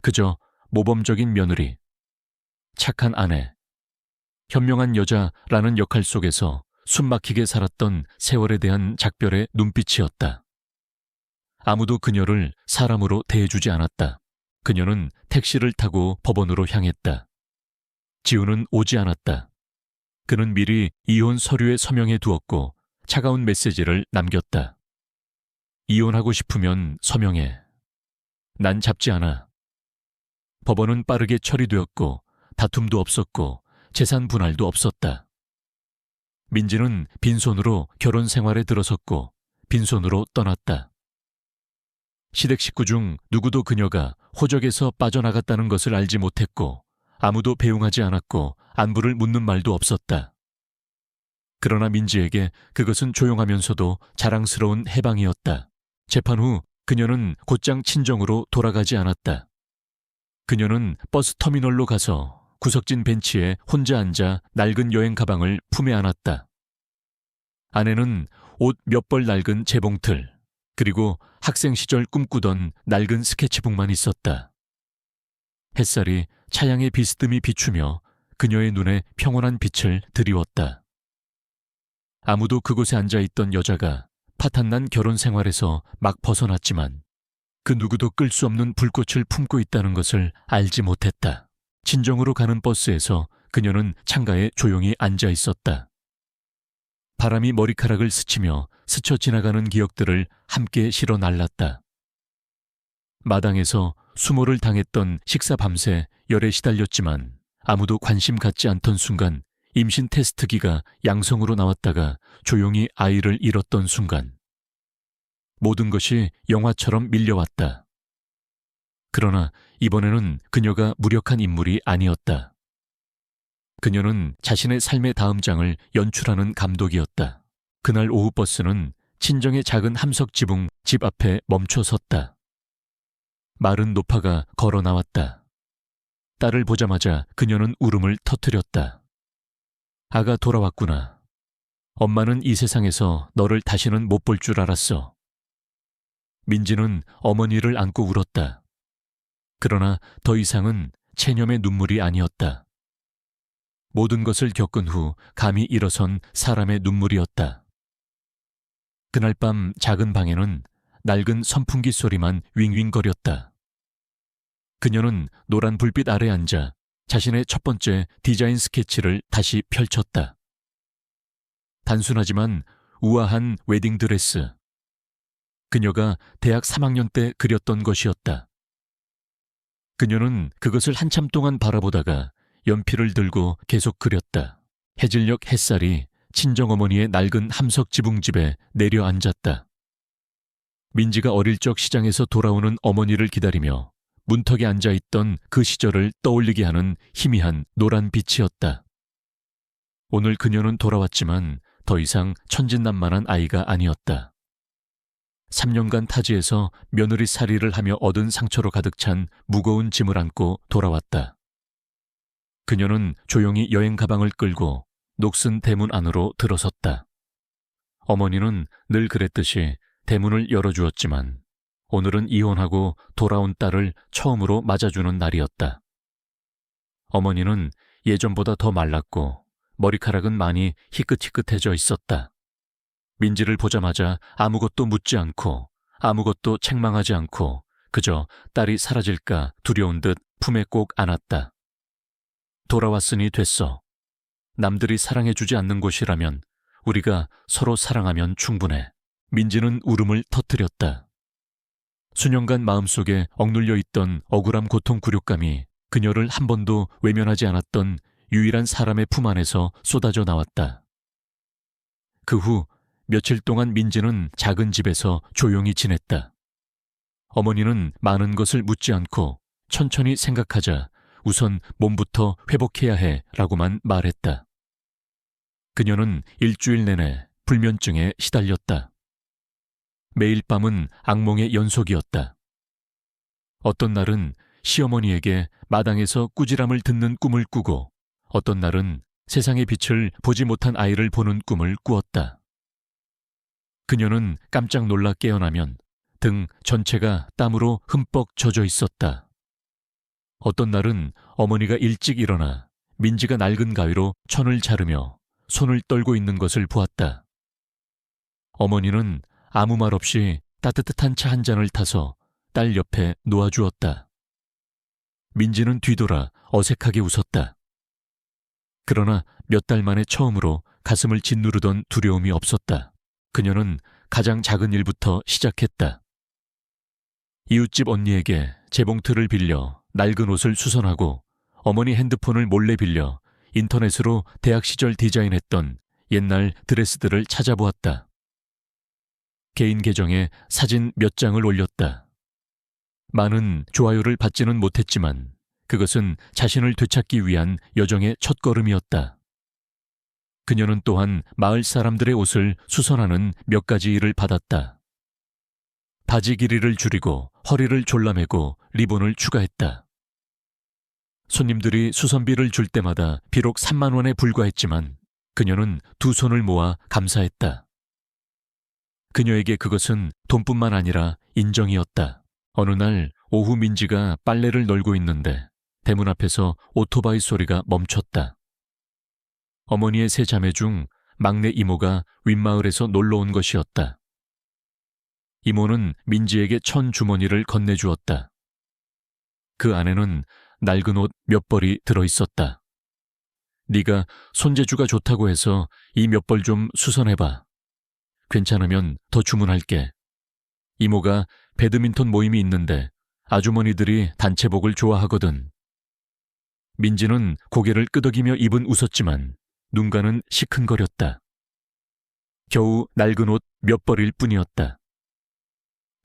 그저 모범적인 며느리, 착한 아내, 현명한 여자라는 역할 속에서 숨막히게 살았던 세월에 대한 작별의 눈빛이었다. 아무도 그녀를 사람으로 대해주지 않았다. 그녀는 택시를 타고 법원으로 향했다. 지우는 오지 않았다. 그는 미리 이혼 서류에 서명해 두었고 차가운 메시지를 남겼다. 이혼하고 싶으면 서명해. 난 잡지 않아. 법원은 빠르게 처리되었고 다툼도 없었고 재산 분할도 없었다. 민지는 빈손으로 결혼 생활에 들어섰고 빈손으로 떠났다. 시댁 식구 중 누구도 그녀가 호적에서 빠져나갔다는 것을 알지 못했고 아무도 배웅하지 않았고 안부를 묻는 말도 없었다. 그러나 민지에게 그것은 조용하면서도 자랑스러운 해방이었다. 재판 후 그녀는 곧장 친정으로 돌아가지 않았다. 그녀는 버스 터미널로 가서 구석진 벤치에 혼자 앉아 낡은 여행 가방을 품에 안았다. 아내는 옷 몇 벌 낡은 재봉틀, 그리고 학생 시절 꿈꾸던 낡은 스케치북만 있었다. 햇살이 차양의 비스듬히 비추며 그녀의 눈에 평온한 빛을 드리웠다. 아무도 그곳에 앉아있던 여자가 파탄난 결혼 생활에서 막 벗어났지만 그 누구도 끌 수 없는 불꽃을 품고 있다는 것을 알지 못했다. 친정으로 가는 버스에서 그녀는 창가에 조용히 앉아 있었다. 바람이 머리카락을 스치며 스쳐 지나가는 기억들을 함께 실어 날랐다. 마당에서 수모를 당했던 식사 밤새 열에 시달렸지만 아무도 관심 갖지 않던 순간 임신 테스트기가 양성으로 나왔다가 조용히 아이를 잃었던 순간 모든 것이 영화처럼 밀려왔다. 그러나 이번에는 그녀가 무력한 인물이 아니었다. 그녀는 자신의 삶의 다음 장을 연출하는 감독이었다. 그날 오후 버스는 친정의 작은 함석 지붕 집 앞에 멈춰 섰다. 마른 노파가 걸어 나왔다. 딸을 보자마자 그녀는 울음을 터뜨렸다. 아가 돌아왔구나. 엄마는 이 세상에서 너를 다시는 못 볼 줄 알았어. 민지는 어머니를 안고 울었다. 그러나 더 이상은 체념의 눈물이 아니었다. 모든 것을 겪은 후 감히 일어선 사람의 눈물이었다. 그날 밤 작은 방에는 낡은 선풍기 소리만 윙윙거렸다. 그녀는 노란 불빛 아래 앉아 자신의 첫 번째 디자인 스케치를 다시 펼쳤다. 단순하지만 우아한 웨딩드레스. 그녀가 대학 3학년 때 그렸던 것이었다. 그녀는 그것을 한참 동안 바라보다가 연필을 들고 계속 그렸다. 해질녘 햇살이 친정어머니의 낡은 함석 지붕집에 내려앉았다. 민지가 어릴 적 시장에서 돌아오는 어머니를 기다리며 문턱에 앉아있던 그 시절을 떠올리게 하는 희미한 노란 빛이었다. 오늘 그녀는 돌아왔지만 더 이상 천진난만한 아이가 아니었다. 3년간 타지에서 며느리살이를 하며 얻은 상처로 가득 찬 무거운 짐을 안고 돌아왔다. 그녀는 조용히 여행 가방을 끌고 녹슨 대문 안으로 들어섰다. 어머니는 늘 그랬듯이 대문을 열어주었지만 오늘은 이혼하고 돌아온 딸을 처음으로 맞아주는 날이었다. 어머니는 예전보다 더 말랐고 머리카락은 많이 희끗희끗해져 있었다. 민지를 보자마자 아무것도 묻지 않고 아무것도 책망하지 않고 그저 딸이 사라질까 두려운 듯 품에 꼭 안았다. 돌아왔으니 됐어. 남들이 사랑해주지 않는 곳이라면 우리가 서로 사랑하면 충분해. 민지는 울음을 터뜨렸다. 수년간 마음속에 억눌려 있던 억울함 고통 굴욕감이 그녀를 한 번도 외면하지 않았던 유일한 사람의 품 안에서 쏟아져 나왔다. 그 후 며칠 동안 민지는 작은 집에서 조용히 지냈다. 어머니는 많은 것을 묻지 않고 천천히 생각하자 우선 몸부터 회복해야 해 라고만 말했다. 그녀는 일주일 내내 불면증에 시달렸다. 매일 밤은 악몽의 연속이었다. 어떤 날은 시어머니에게 마당에서 꾸지람을 듣는 꿈을 꾸고 어떤 날은 세상의 빛을 보지 못한 아이를 보는 꿈을 꾸었다. 그녀는 깜짝 놀라 깨어나면 등 전체가 땀으로 흠뻑 젖어 있었다. 어떤 날은 어머니가 일찍 일어나 민지가 낡은 가위로 천을 자르며 손을 떨고 있는 것을 보았다. 어머니는 아무 말 없이 따뜻한 차 한 잔을 타서 딸 옆에 놓아주었다. 민지는 뒤돌아 어색하게 웃었다. 그러나 몇 달 만에 처음으로 가슴을 짓누르던 두려움이 없었다. 그녀는 가장 작은 일부터 시작했다. 이웃집 언니에게 재봉틀을 빌려 낡은 옷을 수선하고 어머니 핸드폰을 몰래 빌려 인터넷으로 대학 시절 디자인했던 옛날 드레스들을 찾아보았다. 개인 계정에 사진 몇 장을 올렸다. 많은 좋아요를 받지는 못했지만 그것은 자신을 되찾기 위한 여정의 첫걸음이었다. 그녀는 또한 마을 사람들의 옷을 수선하는 몇 가지 일을 받았다. 바지 길이를 줄이고 허리를 졸라매고 리본을 추가했다. 손님들이 수선비를 줄 때마다 비록 3만 원에 불과했지만 그녀는 두 손을 모아 감사했다. 그녀에게 그것은 돈뿐만 아니라 인정이었다. 어느 날 오후 민지가 빨래를 널고 있는데 대문 앞에서 오토바이 소리가 멈췄다. 어머니의 세 자매 중 막내 이모가 윗마을에서 놀러 온 것이었다. 이모는 민지에게 1,000주머니를 건네주었다. 그 안에는 낡은 옷 몇 벌이 들어있었다. 네가 손재주가 좋다고 해서 이 몇 벌 좀 수선해봐. 괜찮으면 더 주문할게. 이모가 배드민턴 모임이 있는데 아주머니들이 단체복을 좋아하거든. 민지는 고개를 끄덕이며 입은 웃었지만 눈가는 시큰거렸다. 겨우 낡은 옷 몇 벌일 뿐이었다.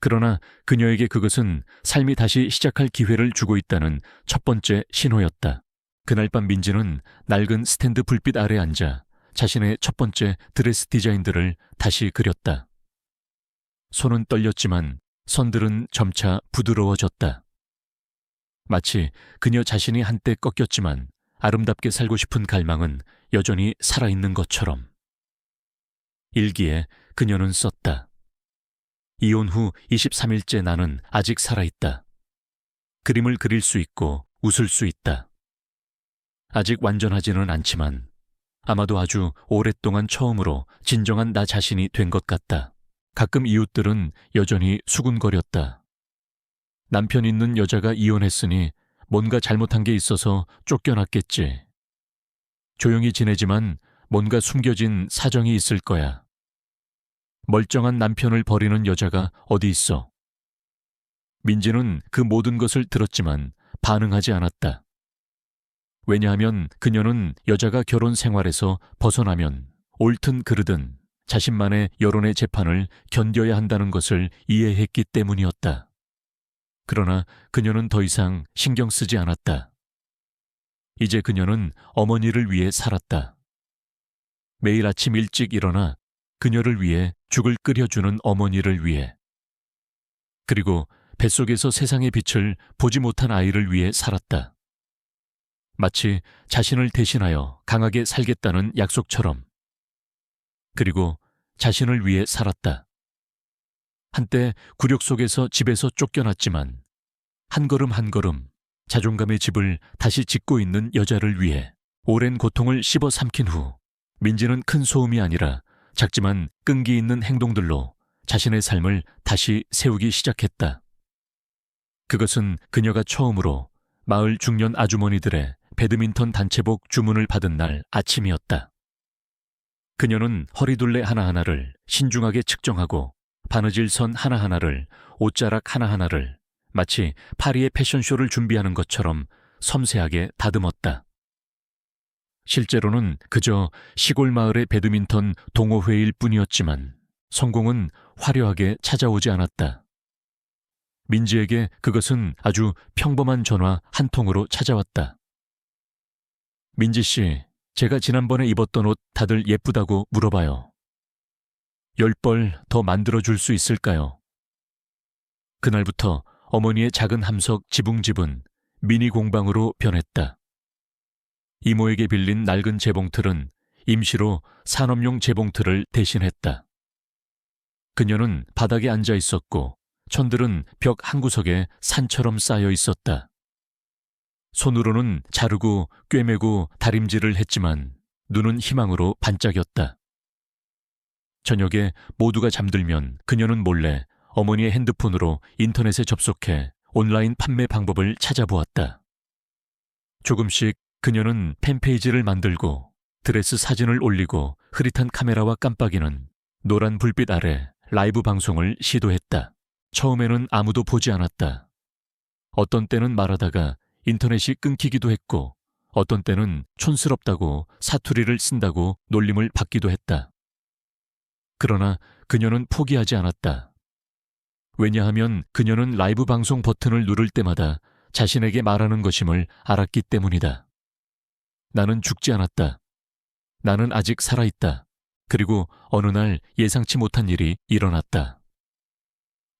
그러나 그녀에게 그것은 삶이 다시 시작할 기회를 주고 있다는 첫 번째 신호였다. 그날 밤 민지는 낡은 스탠드 불빛 아래 앉아 자신의 첫 번째 드레스 디자인들을 다시 그렸다. 손은 떨렸지만 선들은 점차 부드러워졌다. 마치 그녀 자신이 한때 꺾였지만 아름답게 살고 싶은 갈망은 여전히 살아있는 것처럼. 일기에 그녀는 썼다. 이혼 후 23일째 나는 아직 살아있다. 그림을 그릴 수 있고 웃을 수 있다. 아직 완전하지는 않지만 아마도 아주 오랫동안 처음으로 진정한 나 자신이 된 것 같다. 가끔 이웃들은 여전히 수군거렸다. 남편 있는 여자가 이혼했으니 뭔가 잘못한 게 있어서 쫓겨났겠지. 조용히 지내지만 뭔가 숨겨진 사정이 있을 거야. 멀쩡한 남편을 버리는 여자가 어디 있어. 민지는 그 모든 것을 들었지만 반응하지 않았다. 왜냐하면 그녀는 여자가 결혼 생활에서 벗어나면 옳든 그르든 자신만의 여론의 재판을 견뎌야 한다는 것을 이해했기 때문이었다. 그러나 그녀는 더 이상 신경 쓰지 않았다. 이제 그녀는 어머니를 위해 살았다. 매일 아침 일찍 일어나 그녀를 위해 죽을 끓여주는 어머니를 위해, 그리고 뱃속에서 세상의 빛을 보지 못한 아이를 위해 살았다. 마치 자신을 대신하여 강하게 살겠다는 약속처럼. 그리고 자신을 위해 살았다. 한때 굴욕 속에서 집에서 쫓겨났지만 한 걸음 한 걸음 자존감의 집을 다시 짓고 있는 여자를 위해 오랜 고통을 씹어 삼킨 후 민지는 큰 소음이 아니라 작지만 끈기 있는 행동들로 자신의 삶을 다시 세우기 시작했다. 그것은 그녀가 처음으로 마을 중년 아주머니들의 배드민턴 단체복 주문을 받은 날 아침이었다. 그녀는 허리둘레 하나하나를 신중하게 측정하고 바느질 선 하나하나를, 옷자락 하나하나를 마치 파리의 패션쇼를 준비하는 것처럼 섬세하게 다듬었다. 실제로는 그저 시골 마을의 배드민턴 동호회일 뿐이었지만 성공은 화려하게 찾아오지 않았다. 민지에게 그것은 아주 평범한 전화 한 통으로 찾아왔다. 민지 씨, 제가 지난번에 입었던 옷 다들 예쁘다고 물어봐요. 10벌 더 만들어줄 수 있을까요? 그날부터 어머니의 작은 함석 지붕집은 미니 공방으로 변했다. 이모에게 빌린 낡은 재봉틀은 임시로 산업용 재봉틀을 대신했다. 그녀는 바닥에 앉아 있었고 천들은 벽 한 구석에 산처럼 쌓여 있었다. 손으로는 자르고 꿰매고 다림질을 했지만 눈은 희망으로 반짝였다. 저녁에 모두가 잠들면 그녀는 몰래 어머니의 핸드폰으로 인터넷에 접속해 온라인 판매 방법을 찾아보았다. 조금씩 그녀는 팬페이지를 만들고 드레스 사진을 올리고 흐릿한 카메라와 깜빡이는 노란 불빛 아래 라이브 방송을 시도했다. 처음에는 아무도 보지 않았다. 어떤 때는 말하다가 인터넷이 끊기기도 했고 어떤 때는 촌스럽다고 사투리를 쓴다고 놀림을 받기도 했다. 그러나 그녀는 포기하지 않았다. 왜냐하면 그녀는 라이브 방송 버튼을 누를 때마다 자신에게 말하는 것임을 알았기 때문이다. 나는 죽지 않았다. 나는 아직 살아있다. 그리고 어느 날 예상치 못한 일이 일어났다.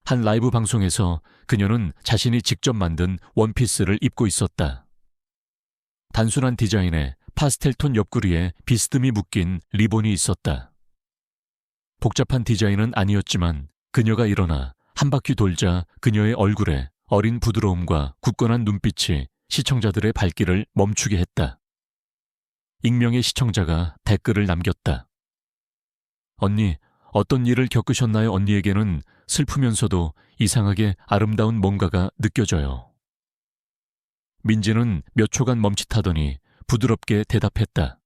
한 라이브 방송에서 그녀는 자신이 직접 만든 원피스를 입고 있었다. 단순한 디자인에 파스텔톤 옆구리에 비스듬히 묶인 리본이 있었다. 복잡한 디자인은 아니었지만 그녀가 일어나 한 바퀴 돌자 그녀의 얼굴에 어린 부드러움과 굳건한 눈빛이 시청자들의 발길을 멈추게 했다. 익명의 시청자가 댓글을 남겼다. 언니, 어떤 일을 겪으셨나요? 언니에게는 슬프면서도 이상하게 아름다운 뭔가가 느껴져요. 민지는 몇 초간 멈칫하더니 부드럽게 대답했다.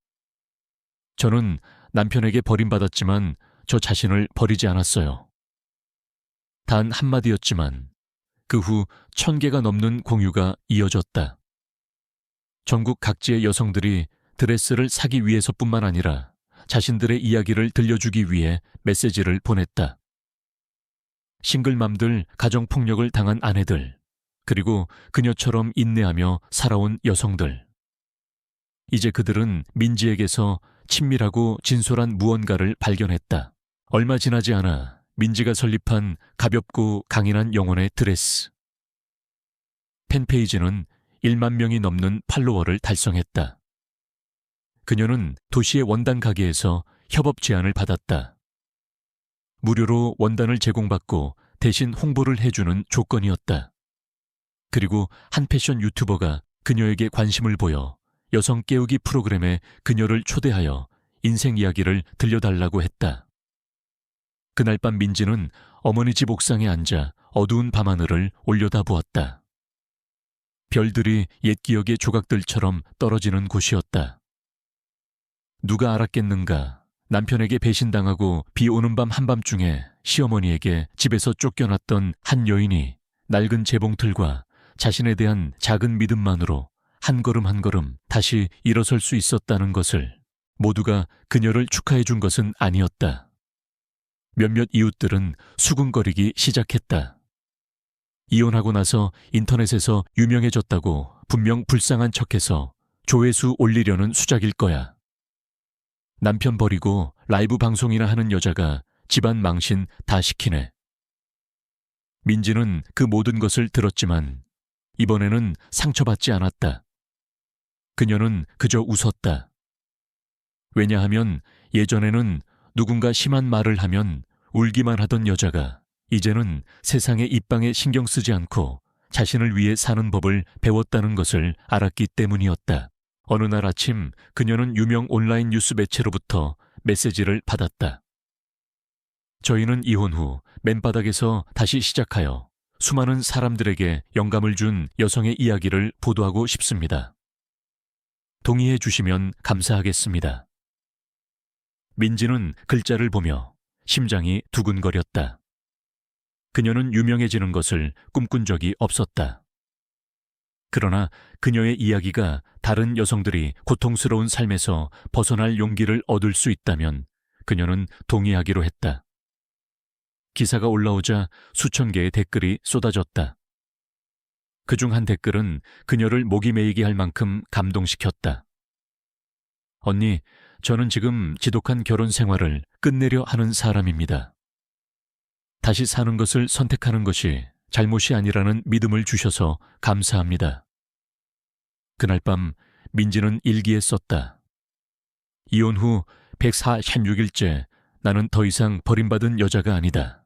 저는 남편에게 버림받았지만 저 자신을 버리지 않았어요. 단 한마디였지만 그 후 1000개가 넘는 공유가 이어졌다. 전국 각지의 여성들이 드레스를 사기 위해서뿐만 아니라 자신들의 이야기를 들려주기 위해 메시지를 보냈다. 싱글맘들, 가정폭력을 당한 아내들, 그리고 그녀처럼 인내하며 살아온 여성들. 이제 그들은 민지에게서 친밀하고 진솔한 무언가를 발견했다. 얼마 지나지 않아 민지가 설립한 가볍고 강인한 영혼의 드레스. 팬페이지는 1만 명이 넘는 팔로워를 달성했다. 그녀는 도시의 원단 가게에서 협업 제안을 받았다. 무료로 원단을 제공받고 대신 홍보를 해주는 조건이었다. 그리고 한 패션 유튜버가 그녀에게 관심을 보여 여성 깨우기 프로그램에 그녀를 초대하여 인생 이야기를 들려달라고 했다. 그날 밤 민지는 어머니 집 옥상에 앉아 어두운 밤하늘을 올려다보았다. 별들이 옛 기억의 조각들처럼 떨어지는 곳이었다. 누가 알았겠는가? 남편에게 배신당하고 비 오는 밤 한밤중에 시어머니에게 집에서 쫓겨났던 한 여인이 낡은 재봉틀과 자신에 대한 작은 믿음만으로 한 걸음 한 걸음 다시 일어설 수 있었다는 것을, 모두가 그녀를 축하해 준 것은 아니었다. 몇몇 이웃들은 수군거리기 시작했다. 이혼하고 나서 인터넷에서 유명해졌다고 분명 불쌍한 척해서 조회수 올리려는 수작일 거야. 남편 버리고 라이브 방송이나 하는 여자가 집안 망신 다 시키네. 민지는 그 모든 것을 들었지만 이번에는 상처받지 않았다. 그녀는 그저 웃었다. 왜냐하면 예전에는 누군가 심한 말을 하면 울기만 하던 여자가 이제는 세상의 입방에 신경 쓰지 않고 자신을 위해 사는 법을 배웠다는 것을 알았기 때문이었다. 어느 날 아침 그녀는 유명 온라인 뉴스 매체로부터 메시지를 받았다. 저희는 이혼 후 맨바닥에서 다시 시작하여 수많은 사람들에게 영감을 준 여성의 이야기를 보도하고 싶습니다. 동의해 주시면 감사하겠습니다. 민지는 글자를 보며 심장이 두근거렸다. 그녀는 유명해지는 것을 꿈꾼 적이 없었다. 그러나 그녀의 이야기가 다른 여성들이 고통스러운 삶에서 벗어날 용기를 얻을 수 있다면 그녀는 동의하기로 했다. 기사가 올라오자 수천 개의 댓글이 쏟아졌다. 그중 한 댓글은 그녀를 목이 메이게 할 만큼 감동시켰다. 언니, 저는 지금 지독한 결혼 생활을 끝내려 하는 사람입니다. 다시 사는 것을 선택하는 것이 잘못이 아니라는 믿음을 주셔서 감사합니다. 그날 밤 민지는 일기에 썼다. 이혼 후 146일째 나는 더 이상 버림받은 여자가 아니다.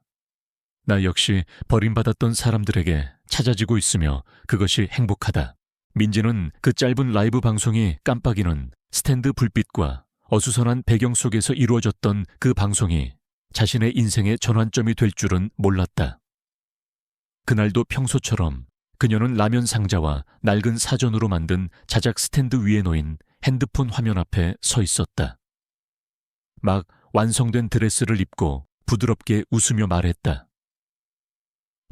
나 역시 버림받았던 사람들에게 찾아지고 있으며 그것이 행복하다. 민지는 그 짧은 라이브 방송이 깜빡이는 스탠드 불빛과 어수선한 배경 속에서 이루어졌던 그 방송이 자신의 인생의 전환점이 될 줄은 몰랐다. 그날도 평소처럼 그녀는 라면 상자와 낡은 사전으로 만든 자작 스탠드 위에 놓인 핸드폰 화면 앞에 서 있었다. 막 완성된 드레스를 입고 부드럽게 웃으며 말했다.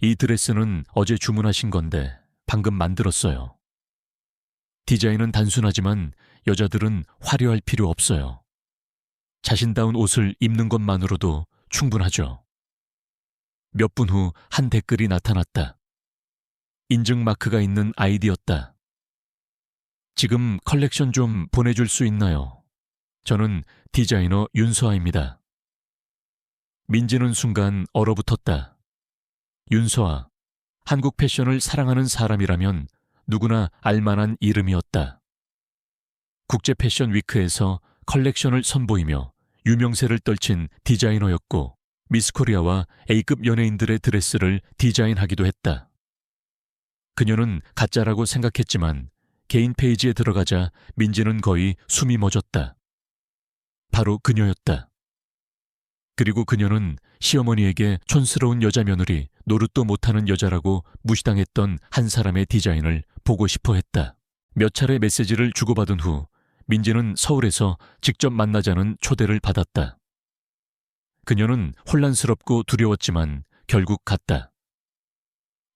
이 드레스는 어제 주문하신 건데 방금 만들었어요. 디자인은 단순하지만 여자들은 화려할 필요 없어요. 자신다운 옷을 입는 것만으로도 충분하죠. 몇 분 후 한 댓글이 나타났다. 인증 마크가 있는 아이디였다. 지금 컬렉션 좀 보내줄 수 있나요? 저는 디자이너 윤서아입니다. 민지는 순간 얼어붙었다. 윤서아, 한국 패션을 사랑하는 사람이라면 누구나 알만한 이름이었다. 국제 패션 위크에서 컬렉션을 선보이며 유명세를 떨친 디자이너였고 미스코리아와 A급 연예인들의 드레스를 디자인하기도 했다. 그녀는 가짜라고 생각했지만 개인 페이지에 들어가자 민지는 거의 숨이 멎었다. 바로 그녀였다. 그리고 그녀는 시어머니에게 촌스러운 여자 며느리, 노릇도 못하는 여자라고 무시당했던 한 사람의 디자인을 보고 싶어 했다. 몇 차례 메시지를 주고받은 후 민지는 서울에서 직접 만나자는 초대를 받았다. 그녀는 혼란스럽고 두려웠지만 결국 갔다.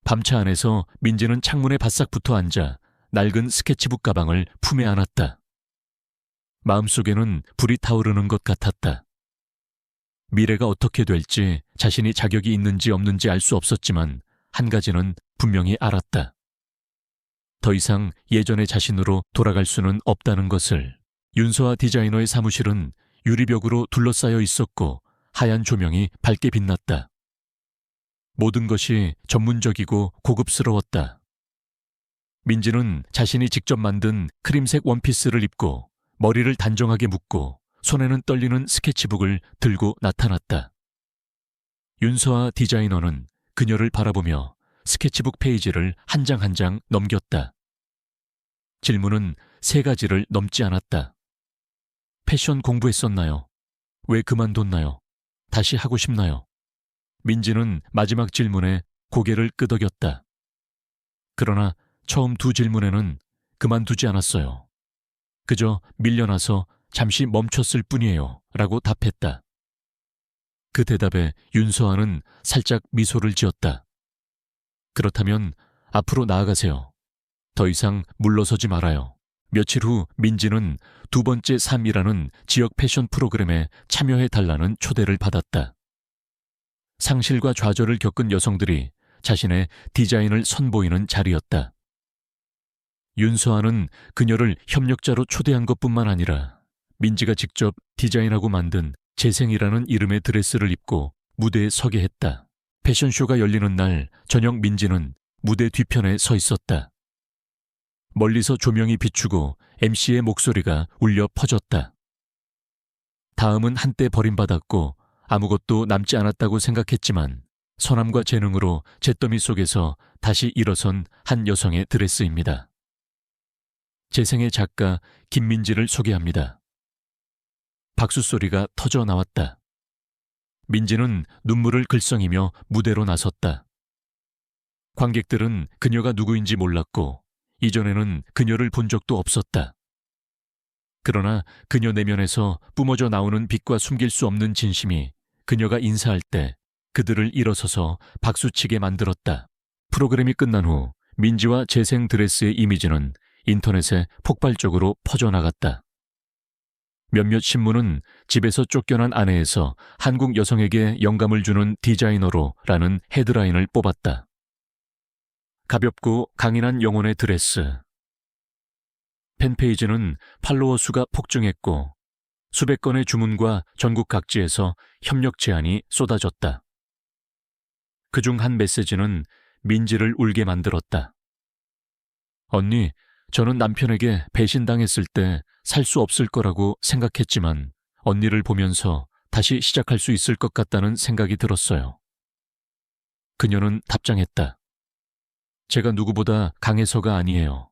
밤차 안에서 민지는 창문에 바싹 붙어 앉아 낡은 스케치북 가방을 품에 안았다. 마음속에는 불이 타오르는 것 같았다. 미래가 어떻게 될지 자신이 자격이 있는지 없는지 알 수 없었지만 한 가지는 분명히 알았다. 더 이상 예전의 자신으로 돌아갈 수는 없다는 것을. 윤서아 디자이너의 사무실은 유리벽으로 둘러싸여 있었고 하얀 조명이 밝게 빛났다. 모든 것이 전문적이고 고급스러웠다. 민지는 자신이 직접 만든 크림색 원피스를 입고 머리를 단정하게 묶고 손에는 떨리는 스케치북을 들고 나타났다. 윤서아 디자이너는 그녀를 바라보며 스케치북 페이지를 한 장 한 장 넘겼다. 질문은 3가지를 넘지 않았다. 패션 공부했었나요? 왜 그만뒀나요? 다시 하고 싶나요? 민지는 마지막 질문에 고개를 끄덕였다. 그러나 처음 2 질문에는 그만두지 않았어요. 그저 밀려나서 잠시 멈췄을 뿐이에요. 라고 답했다. 그 대답에 윤서아는 살짝 미소를 지었다. 그렇다면 앞으로 나아가세요. 더 이상 물러서지 말아요. 며칠 후 민지는 2번째 삶이라는 지역 패션 프로그램에 참여해달라는 초대를 받았다. 상실과 좌절을 겪은 여성들이 자신의 디자인을 선보이는 자리였다. 윤서아는 그녀를 협력자로 초대한 것뿐만 아니라 민지가 직접 디자인하고 만든 재생이라는 이름의 드레스를 입고 무대에 서게 했다. 패션쇼가 열리는 날 저녁 민지는 무대 뒤편에 서 있었다. 멀리서 조명이 비추고 MC의 목소리가 울려 퍼졌다. 다음은 한때 버림받았고 아무것도 남지 않았다고 생각했지만 선함과 재능으로 잿더미 속에서 다시 일어선 한 여성의 드레스입니다. 재생의 작가 김민지를 소개합니다. 박수 소리가 터져 나왔다. 민지는 눈물을 글썽이며 무대로 나섰다. 관객들은 그녀가 누구인지 몰랐고 이전에는 그녀를 본 적도 없었다. 그러나 그녀 내면에서 뿜어져 나오는 빛과 숨길 수 없는 진심이 그녀가 인사할 때 그들을 일어서서 박수치게 만들었다. 프로그램이 끝난 후 민지와 재생 드레스의 이미지는 인터넷에 폭발적으로 퍼져나갔다. 몇몇 신문은 집에서 쫓겨난 아내에서 한국 여성에게 영감을 주는 디자이너로 라는 헤드라인을 뽑았다. 가볍고 강인한 영혼의 드레스. 팬페이지는 팔로워 수가 폭증했고 수백 건의 주문과 전국 각지에서 협력 제안이 쏟아졌다. 그중 한 메시지는 민지를 울게 만들었다. 언니, 저는 남편에게 배신당했을 때 살 수 없을 거라고 생각했지만 언니를 보면서 다시 시작할 수 있을 것 같다는 생각이 들었어요. 그녀는 답장했다. 제가 누구보다 강해서가 아니에요.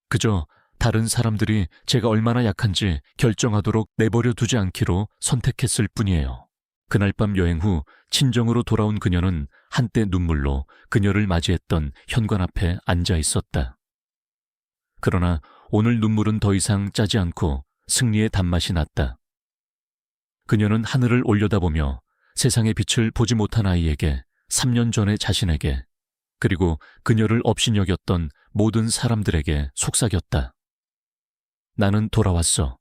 그저 다른 사람들이 제가 얼마나 약한지 결정하도록 내버려 두지 않기로 선택했을 뿐이에요. 그날 밤 여행 후 친정으로 돌아온 그녀는 한때 눈물로 그녀를 맞이했던 현관 앞에 앉아 있었다. 그러나 오늘 눈물은 더 이상 짜지 않고 승리의 단맛이 났다. 그녀는 하늘을 올려다보며 세상의 빛을 보지 못한 아이에게 3년 전의 자신에게 그리고 그녀를 업신여겼던 모든 사람들에게 속삭였다. 나는 돌아왔어.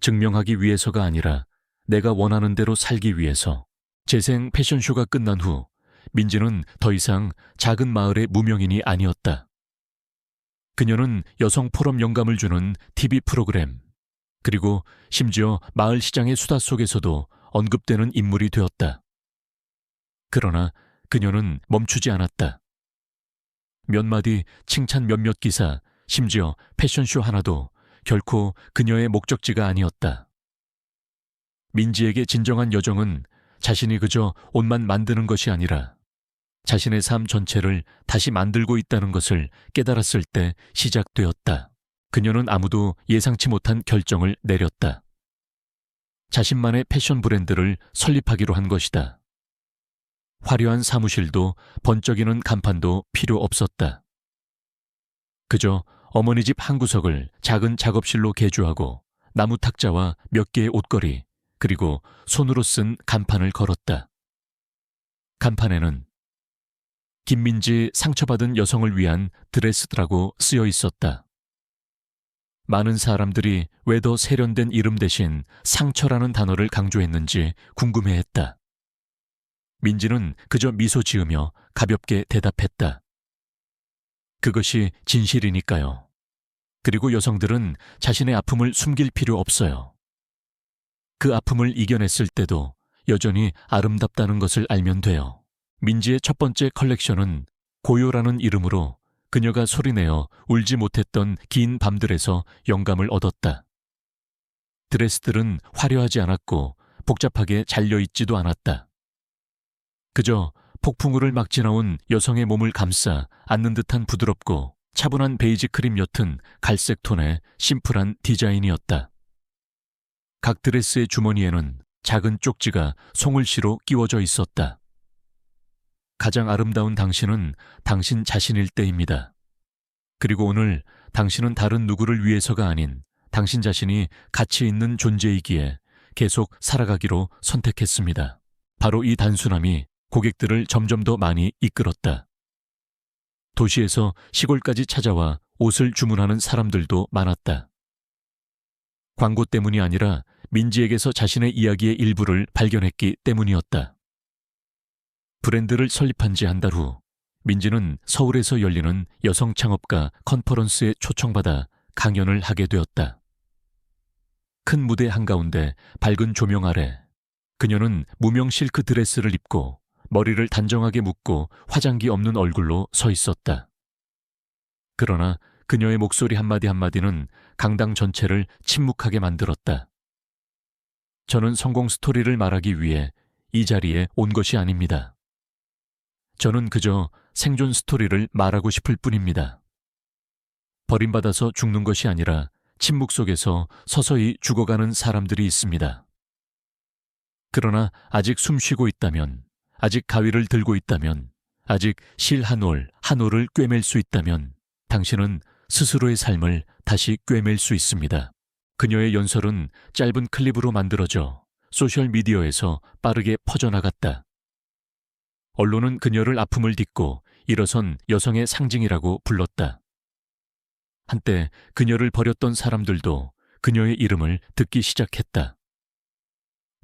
증명하기 위해서가 아니라 내가 원하는 대로 살기 위해서. 재생 패션쇼가 끝난 후 민지는 더 이상 작은 마을의 무명인이 아니었다. 그녀는 여성 포럼 영감을 주는 TV 프로그램, 그리고 심지어 마을 시장의 수다 속에서도 언급되는 인물이 되었다. 그러나 그녀는 멈추지 않았다. 몇 마디 칭찬 몇몇 기사, 심지어 패션쇼 하나도 결코 그녀의 목적지가 아니었다. 민지에게 진정한 여정은 자신이 그저 옷만 만드는 것이 아니라 자신의 삶 전체를 다시 만들고 있다는 것을 깨달았을 때 시작되었다. 그녀는 아무도 예상치 못한 결정을 내렸다. 자신만의 패션 브랜드를 설립하기로 한 것이다. 화려한 사무실도 번쩍이는 간판도 필요 없었다. 그저 어머니 집 한 구석을 작은 작업실로 개조하고 나무 탁자와 몇 개의 옷걸이, 그리고 손으로 쓴 간판을 걸었다. 간판에는 김민지 상처받은 여성을 위한 드레스라고 쓰여 있었다. 많은 사람들이 왜 더 세련된 이름 대신 상처라는 단어를 강조했는지 궁금해했다. 민지는 그저 미소 지으며 가볍게 대답했다. 그것이 진실이니까요. 그리고 여성들은 자신의 아픔을 숨길 필요 없어요. 그 아픔을 이겨냈을 때도 여전히 아름답다는 것을 알면 돼요. 민지의 첫 번째 컬렉션은 고요라는 이름으로 그녀가 소리내어 울지 못했던 긴 밤들에서 영감을 얻었다. 드레스들은 화려하지 않았고 복잡하게 잘려있지도 않았다. 그저 폭풍우를 막 지나온 여성의 몸을 감싸 안는 듯한 부드럽고 차분한 베이지 크림 옅은 갈색 톤의 심플한 디자인이었다. 각 드레스의 주머니에는 작은 쪽지가 송글씨로 끼워져 있었다. 가장 아름다운 당신은 당신 자신일 때입니다. 그리고 오늘 당신은 다른 누구를 위해서가 아닌 당신 자신이 가치 있는 존재이기에 계속 살아가기로 선택했습니다. 바로 이 단순함이 고객들을 점점 더 많이 이끌었다. 도시에서 시골까지 찾아와 옷을 주문하는 사람들도 많았다. 광고 때문이 아니라 민지에게서 자신의 이야기의 일부를 발견했기 때문이었다. 브랜드를 설립한 지 한 달 후 민지는 서울에서 열리는 여성 창업가 컨퍼런스에 초청받아 강연을 하게 되었다. 큰 무대 한가운데 밝은 조명 아래 그녀는 무명 실크 드레스를 입고 머리를 단정하게 묶고 화장기 없는 얼굴로 서 있었다. 그러나 그녀의 목소리 한마디 한마디는 강당 전체를 침묵하게 만들었다. 저는 성공 스토리를 말하기 위해 이 자리에 온 것이 아닙니다. 저는 그저 생존 스토리를 말하고 싶을 뿐입니다. 버림받아서 죽는 것이 아니라 침묵 속에서 서서히 죽어가는 사람들이 있습니다. 그러나 아직 숨쉬고 있다면, 아직 가위를 들고 있다면, 아직 실 한 올, 한 올을 꿰맬 수 있다면 당신은 스스로의 삶을 다시 꿰맬 수 있습니다. 그녀의 연설은 짧은 클립으로 만들어져 소셜미디어에서 빠르게 퍼져나갔다. 언론은 그녀를 아픔을 딛고 일어선 여성의 상징이라고 불렀다. 한때 그녀를 버렸던 사람들도 그녀의 이름을 듣기 시작했다.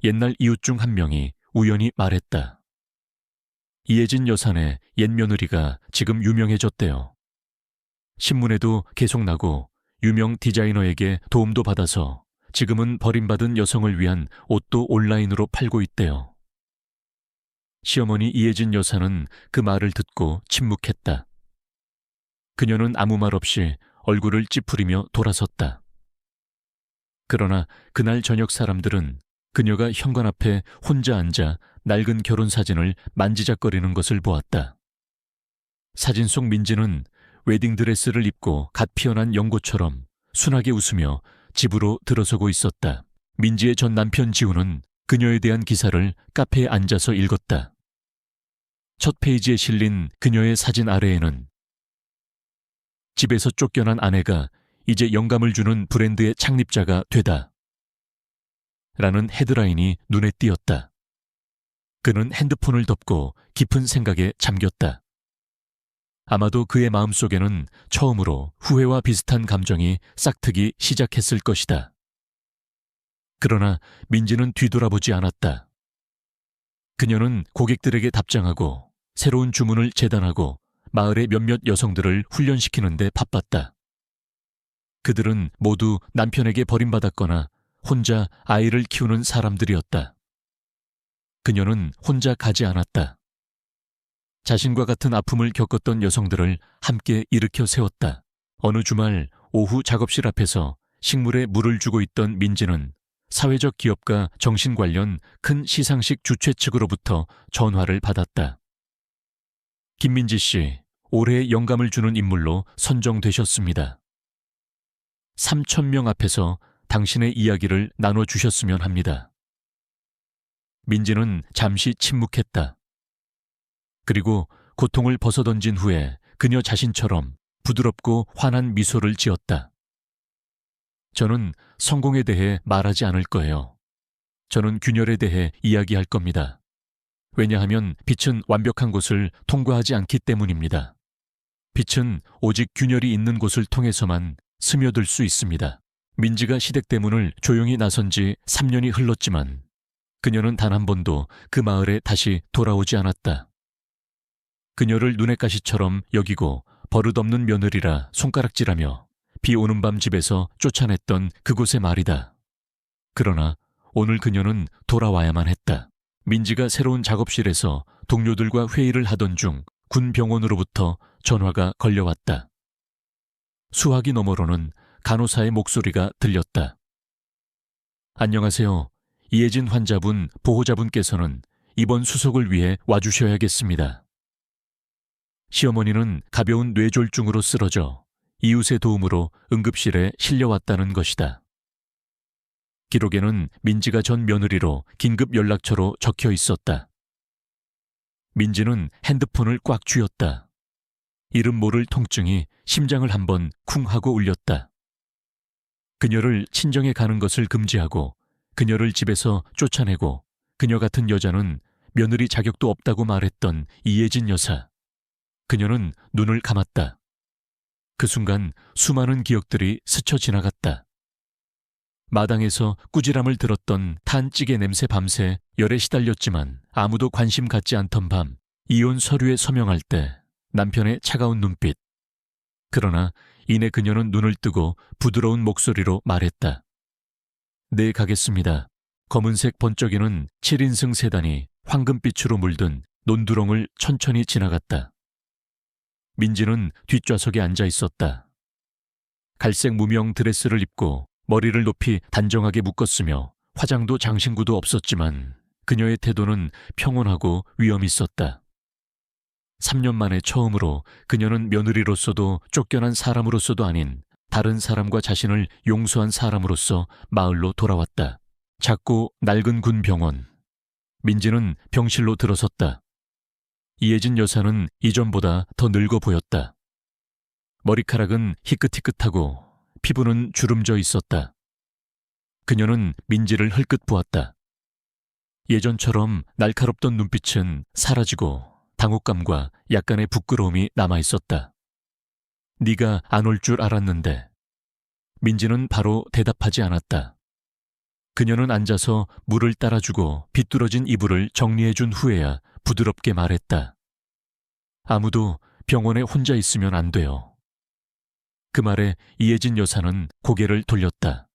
옛날 이웃 중 한 명이 우연히 말했다. 이혜진 여사네 옛 며느리가 지금 유명해졌대요. 신문에도 계속 나고 유명 디자이너에게 도움도 받아서 지금은 버림받은 여성을 위한 옷도 온라인으로 팔고 있대요. 시어머니 이혜진 여사는 그 말을 듣고 침묵했다. 그녀는 아무 말 없이 얼굴을 찌푸리며 돌아섰다. 그러나 그날 저녁 사람들은 그녀가 현관 앞에 혼자 앉아 낡은 결혼 사진을 만지작거리는 것을 보았다. 사진 속 민지는 웨딩드레스를 입고 갓 피어난 연고처럼 순하게 웃으며 집으로 들어서고 있었다. 민지의 전 남편 지우는 그녀에 대한 기사를 카페에 앉아서 읽었다. 첫 페이지에 실린 그녀의 사진 아래에는 집에서 쫓겨난 아내가 이제 영감을 주는 브랜드의 창립자가 되다. 라는 헤드라인이 눈에 띄었다. 그는 핸드폰을 덮고 깊은 생각에 잠겼다. 아마도 그의 마음속에는 처음으로 후회와 비슷한 감정이 싹트기 시작했을 것이다. 그러나 민지는 뒤돌아보지 않았다. 그녀는 고객들에게 답장하고 새로운 주문을 재단하고 마을의 몇몇 여성들을 훈련시키는 데 바빴다. 그들은 모두 남편에게 버림받았거나 혼자 아이를 키우는 사람들이었다. 그녀는 혼자 가지 않았다. 자신과 같은 아픔을 겪었던 여성들을 함께 일으켜 세웠다. 어느 주말 오후 작업실 앞에서 식물에 물을 주고 있던 민지는 사회적 기업가 정신 관련 큰 시상식 주최 측으로부터 전화를 받았다. 김민지 씨, 올해의 영감을 주는 인물로 선정되셨습니다. 3,000명 앞에서 당신의 이야기를 나눠주셨으면 합니다. 민지는 잠시 침묵했다. 그리고 고통을 벗어던진 후에 그녀 자신처럼 부드럽고 환한 미소를 지었다. 저는 성공에 대해 말하지 않을 거예요. 저는 균열에 대해 이야기할 겁니다. 왜냐하면 빛은 완벽한 곳을 통과하지 않기 때문입니다. 빛은 오직 균열이 있는 곳을 통해서만 스며들 수 있습니다. 민지가 시댁대문을 조용히 나선 지 3년이 흘렀지만 그녀는 단 한 번도 그 마을에 다시 돌아오지 않았다. 그녀를 눈의 가시처럼 여기고 버릇없는 며느리라 손가락질하며 비 오는 밤 집에서 쫓아냈던 그곳의 말이다. 그러나 오늘 그녀는 돌아와야만 했다. 민지가 새로운 작업실에서 동료들과 회의를 하던 중 군 병원으로부터 전화가 걸려왔다. 수화기 너머로는 간호사의 목소리가 들렸다. 안녕하세요. 이혜진 환자분 보호자분께서는 이번 수속을 위해 와주셔야겠습니다. 시어머니는 가벼운 뇌졸중으로 쓰러져 이웃의 도움으로 응급실에 실려왔다는 것이다. 기록에는 민지가 전 며느리로 긴급 연락처로 적혀 있었다. 민지는 핸드폰을 꽉 쥐었다. 이름 모를 통증이 심장을 한번 쿵 하고 울렸다. 그녀를 친정에 가는 것을 금지하고 그녀를 집에서 쫓아내고 그녀 같은 여자는 며느리 자격도 없다고 말했던 이혜진 여사. 그녀는 눈을 감았다. 그 순간 수많은 기억들이 스쳐 지나갔다. 마당에서 꾸지람을 들었던 탄 찌개 냄새 밤새 열에 시달렸지만 아무도 관심 갖지 않던 밤, 이혼 서류에 서명할 때 남편의 차가운 눈빛. 그러나 이내 그녀는 눈을 뜨고 부드러운 목소리로 말했다. 네, 가겠습니다. 검은색 번쩍이는 7인승 세단이 황금빛으로 물든 논두렁을 천천히 지나갔다. 민지는 뒷좌석에 앉아 있었다. 갈색 무명 드레스를 입고 머리를 높이 단정하게 묶었으며 화장도 장신구도 없었지만 그녀의 태도는 평온하고 위엄 있었다. 3년 만에 처음으로 그녀는 며느리로서도 쫓겨난 사람으로서도 아닌 다른 사람과 자신을 용서한 사람으로서 마을로 돌아왔다. 작고 낡은 군 병원. 민지는 병실로 들어섰다. 이혜진 여사는 이전보다 더 늙어 보였다. 머리카락은 희끗희끗하고 피부는 주름져 있었다. 그녀는 민지를 흘끗 보았다. 예전처럼 날카롭던 눈빛은 사라지고 당혹감과 약간의 부끄러움이 남아있었다. 네가 안 올 줄 알았는데. 민지는 바로 대답하지 않았다. 그녀는 앉아서 물을 따라주고 비뚤어진 이불을 정리해준 후에야 부드럽게 말했다. 아무도 병원에 혼자 있으면 안 돼요. 그 말에 이혜진 여사는 고개를 돌렸다.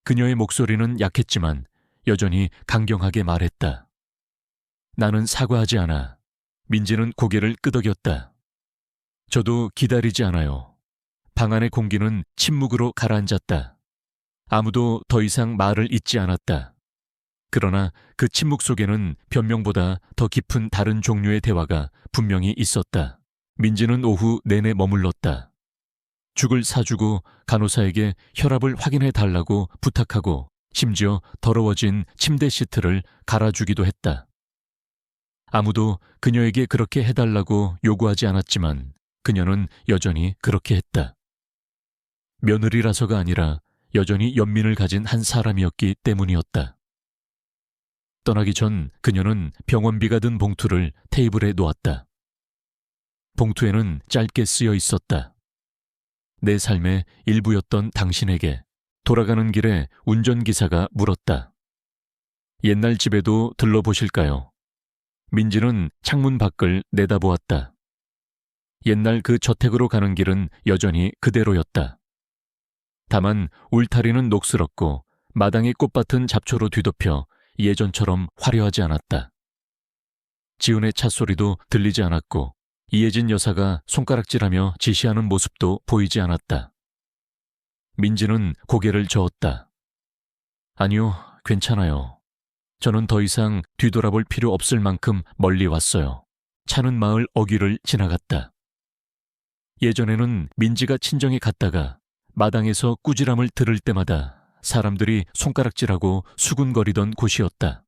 그녀의 목소리는 약했지만 여전히 강경하게 말했다. 나는 사과하지 않아. 민지는 고개를 끄덕였다. 저도 기다리지 않아요. 방 안의 공기는 침묵으로 가라앉았다. 아무도 더 이상 말을 잇지 않았다. 그러나 그 침묵 속에는 변명보다 더 깊은 다른 종류의 대화가 분명히 있었다. 민지는 오후 내내 머물렀다. 죽을 사주고 간호사에게 혈압을 확인해 달라고 부탁하고 심지어 더러워진 침대 시트를 갈아주기도 했다. 아무도 그녀에게 그렇게 해달라고 요구하지 않았지만 그녀는 여전히 그렇게 했다. 며느리라서가 아니라 여전히 연민을 가진 한 사람이었기 때문이었다. 떠나기 전 그녀는 병원비가 든 봉투를 테이블에 놓았다. 봉투에는 짧게 쓰여 있었다. 내 삶의 일부였던 당신에게. 돌아가는 길에 운전기사가 물었다. 옛날 집에도 들러보실까요? 민지는 창문 밖을 내다보았다. 옛날 그 저택으로 가는 길은 여전히 그대로였다. 다만 울타리는 녹슬었고 마당이 꽃밭은 잡초로 뒤덮여 예전처럼 화려하지 않았다. 지훈의 찻소리도 들리지 않았고 이혜진 여사가 손가락질하며 지시하는 모습도 보이지 않았다. 민지는 고개를 저었다. 아니요, 괜찮아요. 저는 더 이상 뒤돌아볼 필요 없을 만큼 멀리 왔어요. 차는 마을 어귀를 지나갔다. 예전에는 민지가 친정에 갔다가 마당에서 꾸지람을 들을 때마다 사람들이 손가락질하고 수군거리던 곳이었다.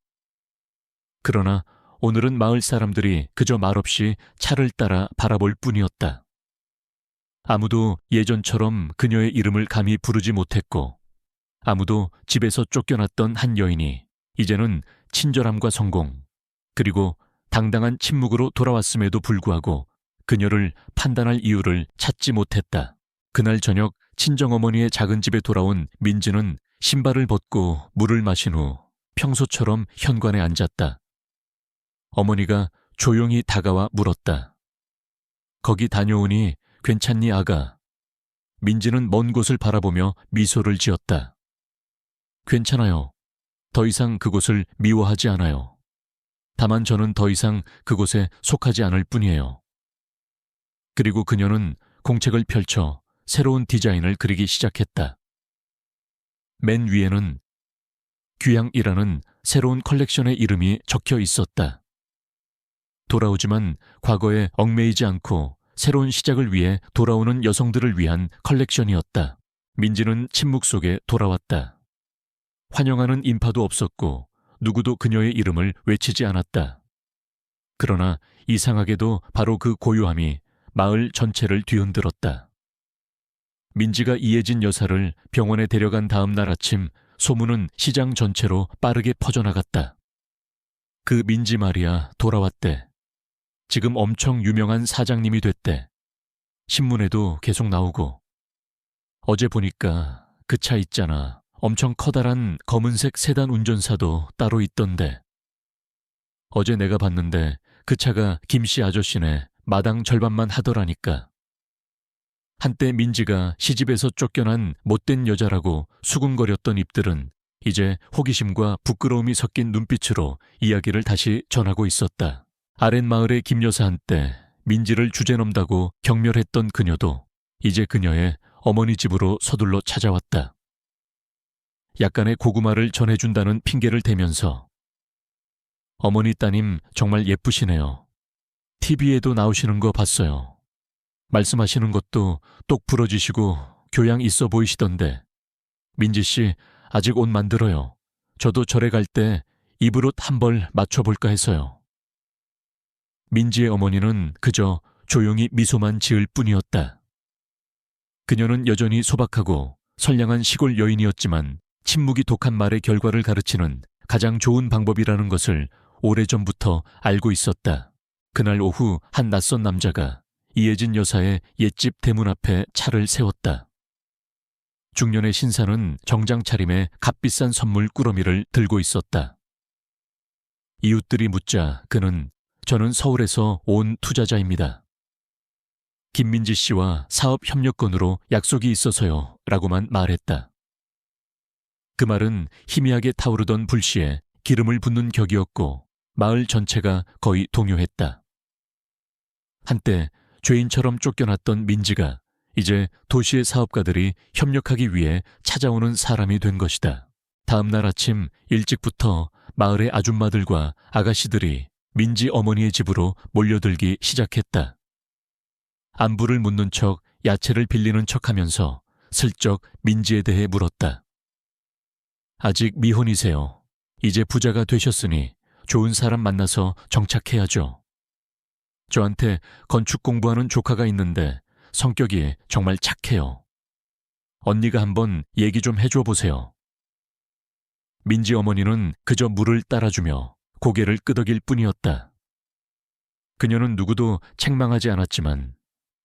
그러나 오늘은 마을 사람들이 그저 말없이 차를 따라 바라볼 뿐이었다. 아무도 예전처럼 그녀의 이름을 감히 부르지 못했고 아무도 집에서 쫓겨났던 한 여인이 이제는 친절함과 성공 그리고 당당한 침묵으로 돌아왔음에도 불구하고 그녀를 판단할 이유를 찾지 못했다. 그날 저녁 친정어머니의 작은 집에 돌아온 민지는 신발을 벗고 물을 마신 후 평소처럼 현관에 앉았다. 어머니가 조용히 다가와 물었다. 거기 다녀오니 괜찮니 아가? 민지는 먼 곳을 바라보며 미소를 지었다. 괜찮아요. 더 이상 그곳을 미워하지 않아요. 다만 저는 더 이상 그곳에 속하지 않을 뿐이에요. 그리고 그녀는 공책을 펼쳐 새로운 디자인을 그리기 시작했다. 맨 위에는 귀향이라는 새로운 컬렉션의 이름이 적혀 있었다. 돌아오지만 과거에 얽매이지 않고 새로운 시작을 위해 돌아오는 여성들을 위한 컬렉션이었다. 민지는 침묵 속에 돌아왔다. 환영하는 인파도 없었고 누구도 그녀의 이름을 외치지 않았다. 그러나 이상하게도 바로 그 고요함이 마을 전체를 뒤흔들었다. 민지가 이혜진 여사를 병원에 데려간 다음 날 아침 소문은 시장 전체로 빠르게 퍼져나갔다. 그 민지 말이야 돌아왔대. 지금 엄청 유명한 사장님이 됐대. 신문에도 계속 나오고. 어제 보니까 그 차 있잖아. 엄청 커다란 검은색 세단 운전사도 따로 있던데. 어제 내가 봤는데 그 차가 김씨 아저씨네 마당 절반만 하더라니까. 한때 민지가 시집에서 쫓겨난 못된 여자라고 수군거렸던 입들은 이제 호기심과 부끄러움이 섞인 눈빛으로 이야기를 다시 전하고 있었다. 아랫마을의 김여사 한때 민지를 주제넘다고 경멸했던 그녀도 이제 그녀의 어머니 집으로 서둘러 찾아왔다. 약간의 고구마를 전해준다는 핑계를 대면서 어머니 따님 정말 예쁘시네요. TV에도 나오시는 거 봤어요. 말씀하시는 것도 똑 부러지시고 교양 있어 보이시던데 민지 씨 아직 옷 만들어요. 저도 절에 갈 때 입을 옷 한 벌 맞춰볼까 해서요. 민지의 어머니는 그저 조용히 미소만 지을 뿐이었다. 그녀는 여전히 소박하고 선량한 시골 여인이었지만 침묵이 독한 말의 결과를 가르치는 가장 좋은 방법이라는 것을 오래전부터 알고 있었다. 그날 오후 한 낯선 남자가 이혜진 여사의 옛집 대문 앞에 차를 세웠다. 중년의 신사는 정장 차림에 값비싼 선물 꾸러미를 들고 있었다. 이웃들이 묻자 그는 저는 서울에서 온 투자자입니다. 김민지 씨와 사업 협력 건으로 약속이 있어서요 라고만 말했다. 그 말은 희미하게 타오르던 불씨에 기름을 붓는 격이었고 마을 전체가 거의 동요했다. 한때 죄인처럼 쫓겨났던 민지가 이제 도시의 사업가들이 협력하기 위해 찾아오는 사람이 된 것이다. 다음 날 아침 일찍부터 마을의 아줌마들과 아가씨들이 민지 어머니의 집으로 몰려들기 시작했다. 안부를 묻는 척 야채를 빌리는 척하면서 슬쩍 민지에 대해 물었다. 아직 미혼이세요. 이제 부자가 되셨으니 좋은 사람 만나서 정착해야죠. 저한테 건축 공부하는 조카가 있는데 성격이 정말 착해요. 언니가 한번 얘기 좀 해줘 보세요. 민지 어머니는 그저 물을 따라주며 고개를 끄덕일 뿐이었다. 그녀는 누구도 책망하지 않았지만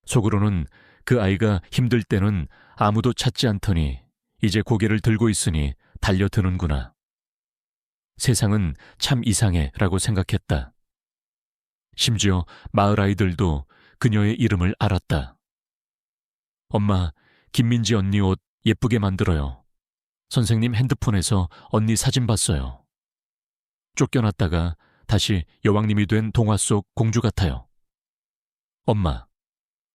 속으로는 그 아이가 힘들 때는 아무도 찾지 않더니 이제 고개를 들고 있으니 달려드는구나. 세상은 참 이상해 라고 생각했다. 심지어 마을 아이들도 그녀의 이름을 알았다. 엄마, 김민지 언니 옷 예쁘게 만들어요. 선생님 핸드폰에서 언니 사진 봤어요. 쫓겨났다가 다시 여왕님이 된 동화 속 공주 같아요. 엄마,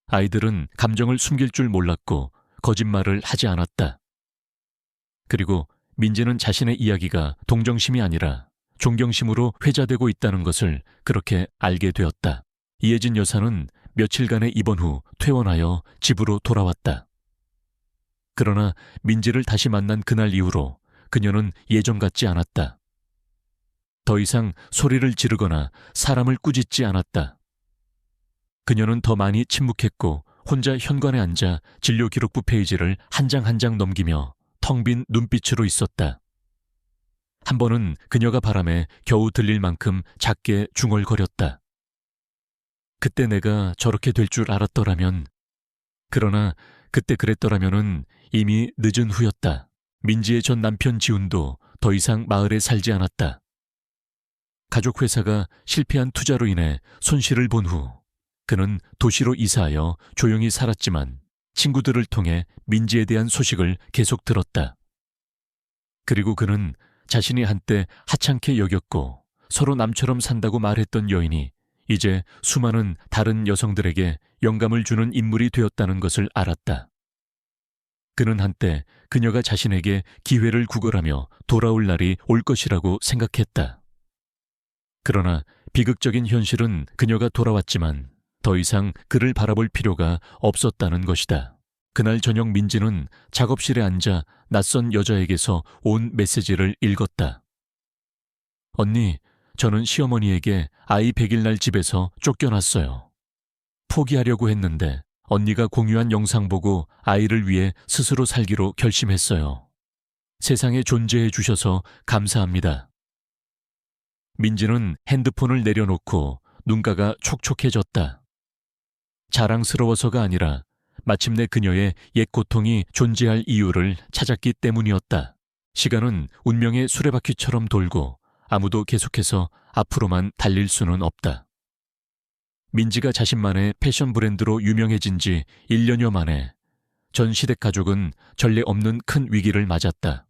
아이들은 감정을 숨길 줄 몰랐고 거짓말을 하지 않았다. 그리고 민지는 자신의 이야기가 동정심이 아니라 존경심으로 회자되고 있다는 것을 그렇게 알게 되었다. 이혜진 여사는 며칠간의 입원 후 퇴원하여 집으로 돌아왔다. 그러나 민지를 다시 만난 그날 이후로 그녀는 예전 같지 않았다. 더 이상 소리를 지르거나 사람을 꾸짖지 않았다. 그녀는 더 많이 침묵했고 혼자 현관에 앉아 진료기록부 페이지를 한 장 한 장 넘기며 텅 빈 눈빛으로 있었다. 한 번은 그녀가 바람에 겨우 들릴 만큼 작게 중얼거렸다. 그때 내가 저렇게 될 줄 알았더라면. 그러나 그때 그랬더라면은 이미 늦은 후였다. 민지의 전 남편 지훈도 더 이상 마을에 살지 않았다. 가족 회사가 실패한 투자로 인해 손실을 본 후 그는 도시로 이사하여 조용히 살았지만 친구들을 통해 민지에 대한 소식을 계속 들었다. 그리고 그는 자신이 한때 하찮게 여겼고 서로 남처럼 산다고 말했던 여인이 이제 수많은 다른 여성들에게 영감을 주는 인물이 되었다는 것을 알았다. 그는 한때 그녀가 자신에게 기회를 구걸하며 돌아올 날이 올 것이라고 생각했다. 그러나 비극적인 현실은 그녀가 돌아왔지만 더 이상 그를 바라볼 필요가 없었다는 것이다. 그날 저녁 민지는 작업실에 앉아 낯선 여자에게서 온 메시지를 읽었다. 언니, 저는 시어머니에게 아이 100일 날 집에서 쫓겨났어요. 포기하려고 했는데 언니가 공유한 영상 보고 아이를 위해 스스로 살기로 결심했어요. 세상에 존재해 주셔서 감사합니다. 민지는 핸드폰을 내려놓고 눈가가 촉촉해졌다. 자랑스러워서가 아니라 마침내 그녀의 옛 고통이 존재할 이유를 찾았기 때문이었다. 시간은 운명의 수레바퀴처럼 돌고 아무도 계속해서 앞으로만 달릴 수는 없다. 민지가 자신만의 패션 브랜드로 유명해진 지 1년여 만에 전 시댁 가족은 전례 없는 큰 위기를 맞았다.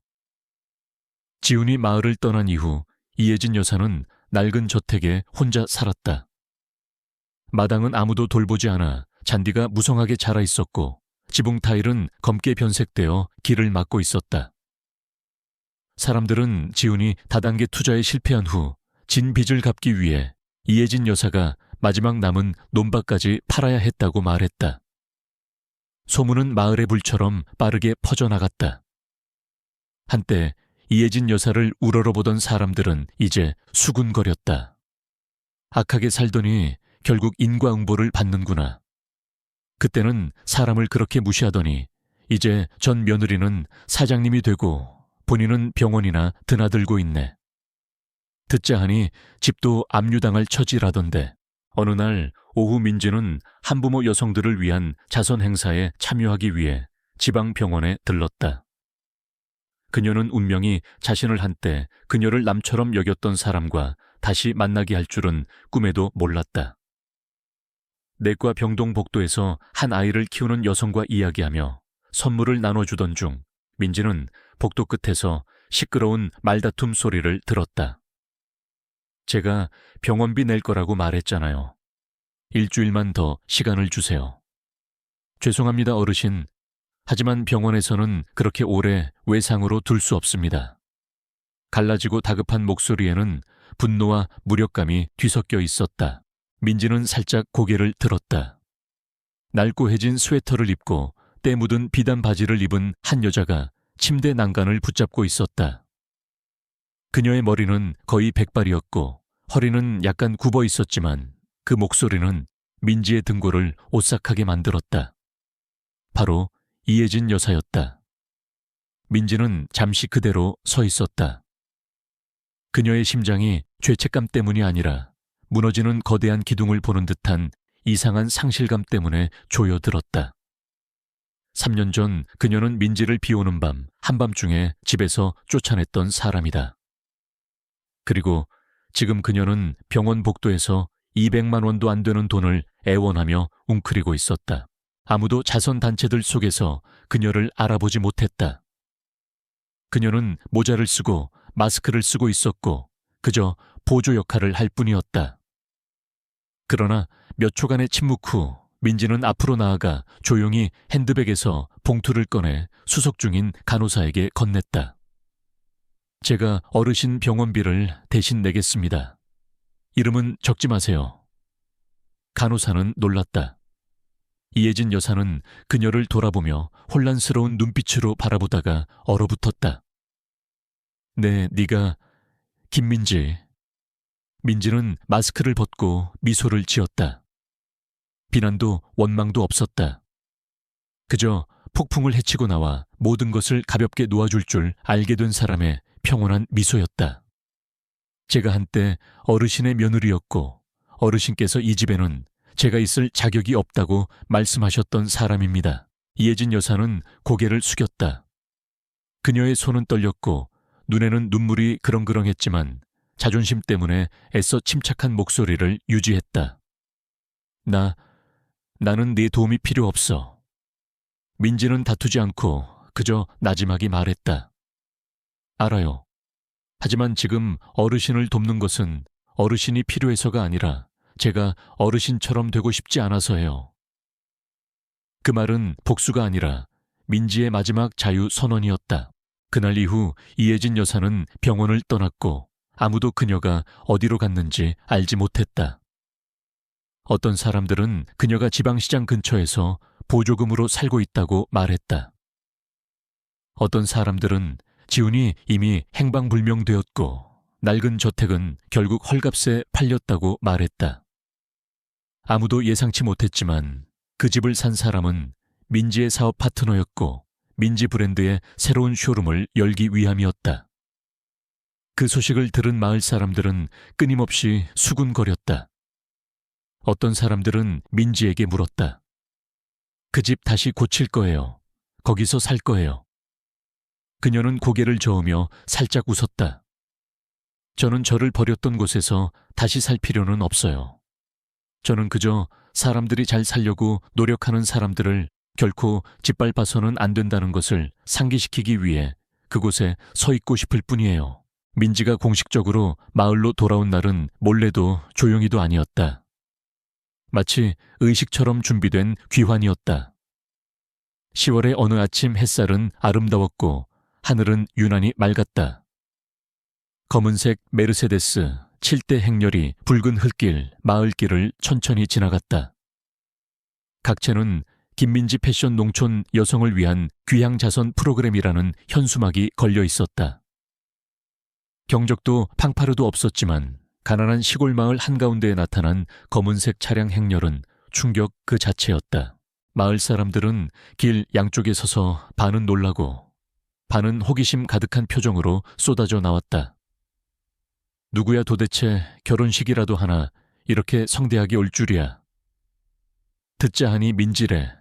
지훈이 마을을 떠난 이후 이혜진 여사는 낡은 저택에 혼자 살았다. 마당은 아무도 돌보지 않아 잔디가 무성하게 자라 있었고 지붕 타일은 검게 변색되어 길을 막고 있었다. 사람들은 지훈이 다단계 투자에 실패한 후 진 빚을 갚기 위해 이혜진 여사가 마지막 남은 논밭까지 팔아야 했다고 말했다. 소문은 마을의 불처럼 빠르게 퍼져나갔다. 한때 이혜진 여사를 우러러보던 사람들은 이제 수군거렸다. 악하게 살더니 결국 인과응보를 받는구나. 그때는 사람을 그렇게 무시하더니 이제 전 며느리는 사장님이 되고 본인은 병원이나 드나들고 있네. 듣자 하니 집도 압류당할 처지라던데. 어느 날 오후 민지는 한부모 여성들을 위한 자선 행사에 참여하기 위해 지방병원에 들렀다. 그녀는 운명이 자신을 한때 그녀를 남처럼 여겼던 사람과 다시 만나게 할 줄은 꿈에도 몰랐다. 내과 병동 복도에서 한 아이를 키우는 여성과 이야기하며 선물을 나눠주던 중 민지는 복도 끝에서 시끄러운 말다툼 소리를 들었다. 제가 병원비 낼 거라고 말했잖아요. 일주일만 더 시간을 주세요. 죄송합니다, 어르신. 하지만 병원에서는 그렇게 오래 외상으로 둘 수 없습니다. 갈라지고 다급한 목소리에는 분노와 무력감이 뒤섞여 있었다. 민지는 살짝 고개를 들었다. 낡고해진 스웨터를 입고 때 묻은 비단 바지를 입은 한 여자가 침대 난간을 붙잡고 있었다. 그녀의 머리는 거의 백발이었고 허리는 약간 굽어 있었지만 그 목소리는 민지의 등골을 오싹하게 만들었다. 바로 이혜진 여사였다. 민지는 잠시 그대로 서 있었다. 그녀의 심장이 죄책감 때문이 아니라 무너지는 거대한 기둥을 보는 듯한 이상한 상실감 때문에 조여들었다. 3년 전 그녀는 민지를 비오는 밤 한밤중에 집에서 쫓아냈던 사람이다. 그리고 지금 그녀는 병원 복도에서 200만 원도 안 되는 돈을 애원하며 웅크리고 있었다. 아무도 자선단체들 속에서 그녀를 알아보지 못했다. 그녀는 모자를 쓰고 마스크를 쓰고 있었고 그저 보조 역할을 할 뿐이었다. 그러나 몇 초간의 침묵 후 민지는 앞으로 나아가 조용히 핸드백에서 봉투를 꺼내 수속 중인 간호사에게 건넸다. 제가 어르신 병원비를 대신 내겠습니다. 이름은 적지 마세요. 간호사는 놀랐다. 이혜진 여사는 그녀를 돌아보며 혼란스러운 눈빛으로 바라보다가 얼어붙었다. 네, 네가 김민지. 민지는 마스크를 벗고 미소를 지었다. 비난도 원망도 없었다. 그저 폭풍을 헤치고 나와 모든 것을 가볍게 놓아줄 줄 알게 된 사람의 평온한 미소였다. 제가 한때 어르신의 며느리였고 어르신께서 이 집에는 제가 있을 자격이 없다고 말씀하셨던 사람입니다. 이혜진 여사는 고개를 숙였다. 그녀의 손은 떨렸고 눈에는 눈물이 그렁그렁했지만 자존심 때문에 애써 침착한 목소리를 유지했다. 나는 네 도움이 필요 없어. 민지는 다투지 않고 그저 나지막이 말했다. 알아요. 하지만 지금 어르신을 돕는 것은 어르신이 필요해서가 아니라 제가 어르신처럼 되고 싶지 않아서예요. 그 말은 복수가 아니라 민지의 마지막 자유 선언이었다. 그날 이후 이혜진 여사는 병원을 떠났고 아무도 그녀가 어디로 갔는지 알지 못했다. 어떤 사람들은 그녀가 지방시장 근처에서 보조금으로 살고 있다고 말했다. 어떤 사람들은 지훈이 이미 행방불명되었고 낡은 저택은 결국 헐값에 팔렸다고 말했다. 아무도 예상치 못했지만 그 집을 산 사람은 민지의 사업 파트너였고 민지 브랜드의 새로운 쇼룸을 열기 위함이었다. 그 소식을 들은 마을 사람들은 끊임없이 수군거렸다. 어떤 사람들은 민지에게 물었다. 그 집 다시 고칠 거예요. 거기서 살 거예요. 그녀는 고개를 저으며 살짝 웃었다. 저는 저를 버렸던 곳에서 다시 살 필요는 없어요. 저는 그저 사람들이 잘 살려고 노력하는 사람들을 결코 짓밟아서는 안 된다는 것을 상기시키기 위해 그곳에 서 있고 싶을 뿐이에요. 민지가 공식적으로 마을로 돌아온 날은 몰래도 조용히도 아니었다. 마치 의식처럼 준비된 귀환이었다. 10월의 어느 아침 햇살은 아름다웠고 하늘은 유난히 맑았다. 검은색 메르세데스 7대 행렬이 붉은 흙길, 마을길을 천천히 지나갔다. 각 채는 김민지 패션 농촌 여성을 위한 귀향 자선 프로그램이라는 현수막이 걸려 있었다. 경적도 팡파르도 없었지만 가난한 시골 마을 한가운데에 나타난 검은색 차량 행렬은 충격 그 자체였다. 마을 사람들은 길 양쪽에 서서 반은 놀라고 반은 호기심 가득한 표정으로 쏟아져 나왔다. 누구야 도대체 결혼식이라도 하나 이렇게 성대하게 올 줄이야. 듣자 하니 민지래.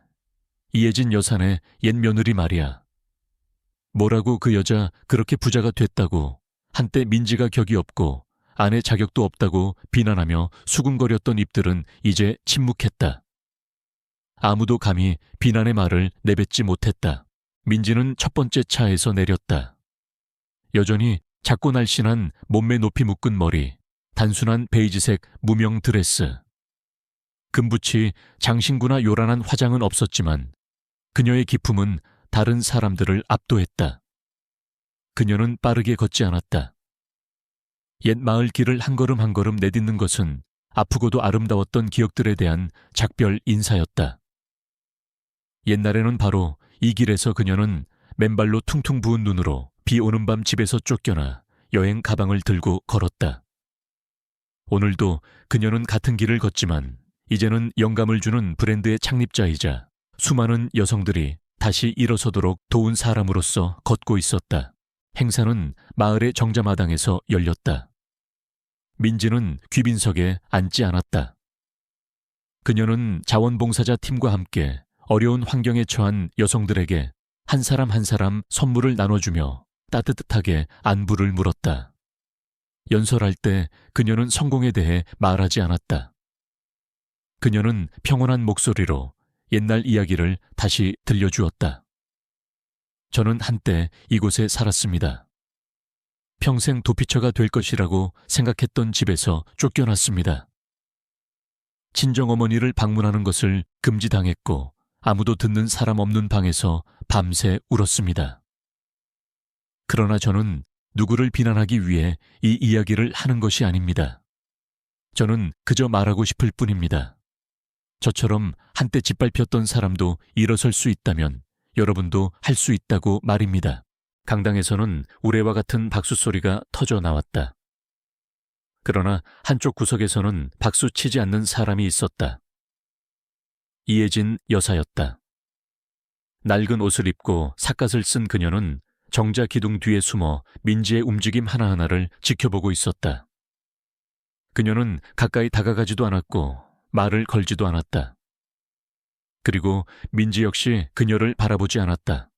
이혜진 여사네 옛 며느리 말이야. 뭐라고 그 여자 그렇게 부자가 됐다고 한때 민지가 격이 없고 아내 자격도 없다고 비난하며 수군거렸던 입들은 이제 침묵했다. 아무도 감히 비난의 말을 내뱉지 못했다. 민지는 첫 번째 차에서 내렸다. 여전히 작고 날씬한 몸매 높이 묶은 머리, 단순한 베이지색 무명 드레스. 금붙이 장신구나 요란한 화장은 없었지만 그녀의 기품은 다른 사람들을 압도했다. 그녀는 빠르게 걷지 않았다. 옛 마을 길을 한 걸음 한 걸음 내딛는 것은 아프고도 아름다웠던 기억들에 대한 작별 인사였다. 옛날에는 바로 이 길에서 그녀는 맨발로 퉁퉁 부은 눈으로 비 오는 밤 집에서 쫓겨나 여행 가방을 들고 걸었다. 오늘도 그녀는 같은 길을 걷지만 이제는 영감을 주는 브랜드의 창립자이자 수많은 여성들이 다시 일어서도록 도운 사람으로서 걷고 있었다. 행사는 마을의 정자마당에서 열렸다. 민지는 귀빈석에 앉지 않았다. 그녀는 자원봉사자 팀과 함께 어려운 환경에 처한 여성들에게 한 사람 한 사람 선물을 나눠주며 따뜻하게 안부를 물었다. 연설할 때 그녀는 성공에 대해 말하지 않았다. 그녀는 평온한 목소리로 옛날 이야기를 다시 들려주었다. 저는 한때 이곳에 살았습니다. 평생 도피처가 될 것이라고 생각했던 집에서 쫓겨났습니다. 친정어머니를 방문하는 것을 금지당했고 아무도 듣는 사람 없는 방에서 밤새 울었습니다. 그러나 저는 누구를 비난하기 위해 이 이야기를 하는 것이 아닙니다. 저는 그저 말하고 싶을 뿐입니다. 저처럼 한때 짓밟혔던 사람도 일어설 수 있다면 여러분도 할 수 있다고 말입니다. 강당에서는 우레와 같은 박수 소리가 터져 나왔다. 그러나 한쪽 구석에서는 박수 치지 않는 사람이 있었다. 이혜진 여사였다. 낡은 옷을 입고 삿갓을 쓴 그녀는 정자 기둥 뒤에 숨어 민지의 움직임 하나하나를 지켜보고 있었다. 그녀는 가까이 다가가지도 않았고 말을 걸지도 않았다. 그리고 민지 역시 그녀를 바라보지 않았다.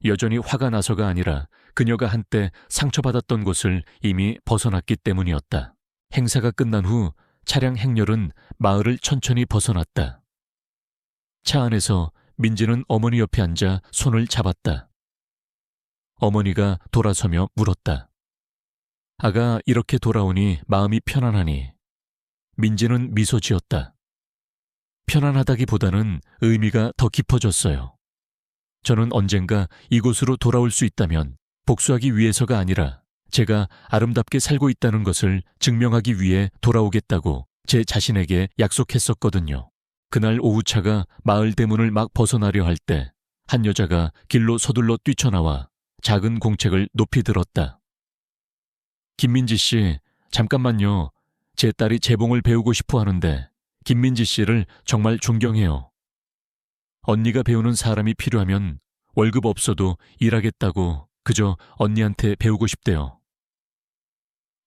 여전히 화가 나서가 아니라 그녀가 한때 상처받았던 곳을 이미 벗어났기 때문이었다. 행사가 끝난 후 차량 행렬은 마을을 천천히 벗어났다. 차 안에서 민지는 어머니 옆에 앉아 손을 잡았다. 어머니가 돌아서며 물었다. 아가 이렇게 돌아오니 마음이 편안하니? 민지는 미소 지었다. 편안하다기보다는 의미가 더 깊어졌어요. 저는 언젠가 이곳으로 돌아올 수 있다면 복수하기 위해서가 아니라 제가 아름답게 살고 있다는 것을 증명하기 위해 돌아오겠다고 제 자신에게 약속했었거든요. 그날 오후차가 마을 대문을 막 벗어나려 할 때 한 여자가 길로 서둘러 뛰쳐나와 작은 공책을 높이 들었다. 김민지 씨, 잠깐만요. 제 딸이 재봉을 배우고 싶어 하는데 김민지 씨를 정말 존경해요. 언니가 배우는 사람이 필요하면 월급 없어도 일하겠다고 그저 언니한테 배우고 싶대요.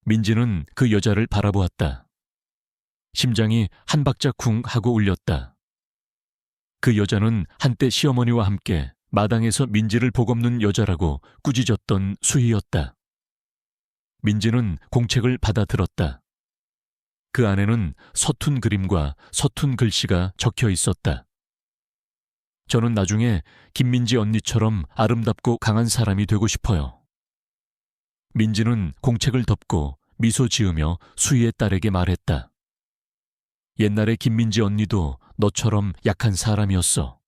민지는 그 여자를 바라보았다. 심장이 한 박자 쿵 하고 울렸다. 그 여자는 한때 시어머니와 함께 마당에서 민지를 복없는 여자라고 꾸짖었던 수희였다. 민지는 공책을 받아들었다. 그 안에는 서툰 그림과 서툰 글씨가 적혀 있었다. 저는 나중에 김민지 언니처럼 아름답고 강한 사람이 되고 싶어요. 민지는 공책을 덮고 미소 지으며 수희의 딸에게 말했다. 옛날에 김민지 언니도 너처럼 약한 사람이었어.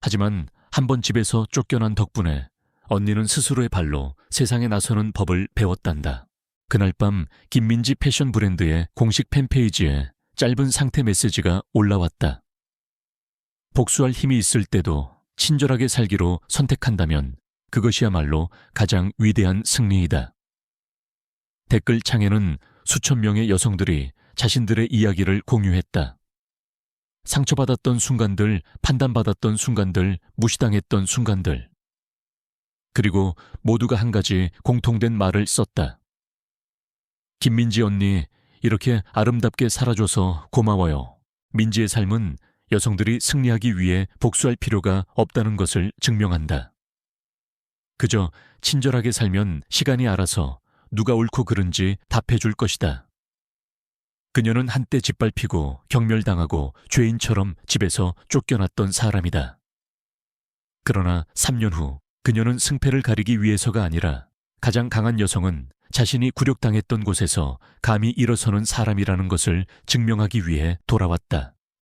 하지만 한 번 집에서 쫓겨난 덕분에 언니는 스스로의 발로 세상에 나서는 법을 배웠단다. 그날 밤 김민지 패션 브랜드의 공식 팬페이지에 짧은 상태 메시지가 올라왔다. 복수할 힘이 있을 때도 친절하게 살기로 선택한다면 그것이야말로 가장 위대한 승리이다. 댓글창에는 수천 명의 여성들이 자신들의 이야기를 공유했다. 상처받았던 순간들, 판단받았던 순간들, 무시당했던 순간들. 그리고 모두가 한 가지 공통된 말을 썼다. 김민지 언니, 이렇게 아름답게 살아줘서 고마워요. 민지의 삶은 여성들이 승리하기 위해 복수할 필요가 없다는 것을 증명한다. 그저 친절하게 살면 시간이 알아서 누가 옳고 그른지 답해줄 것이다. 그녀는 한때 짓밟히고 경멸당하고 죄인처럼 집에서 쫓겨났던 사람이다. 그러나 3년 후 그녀는 승패를 가리기 위해서가 아니라 가장 강한 여성은 자신이 굴욕당했던 곳에서 감히 일어서는 사람이라는 것을 증명하기 위해 돌아왔다.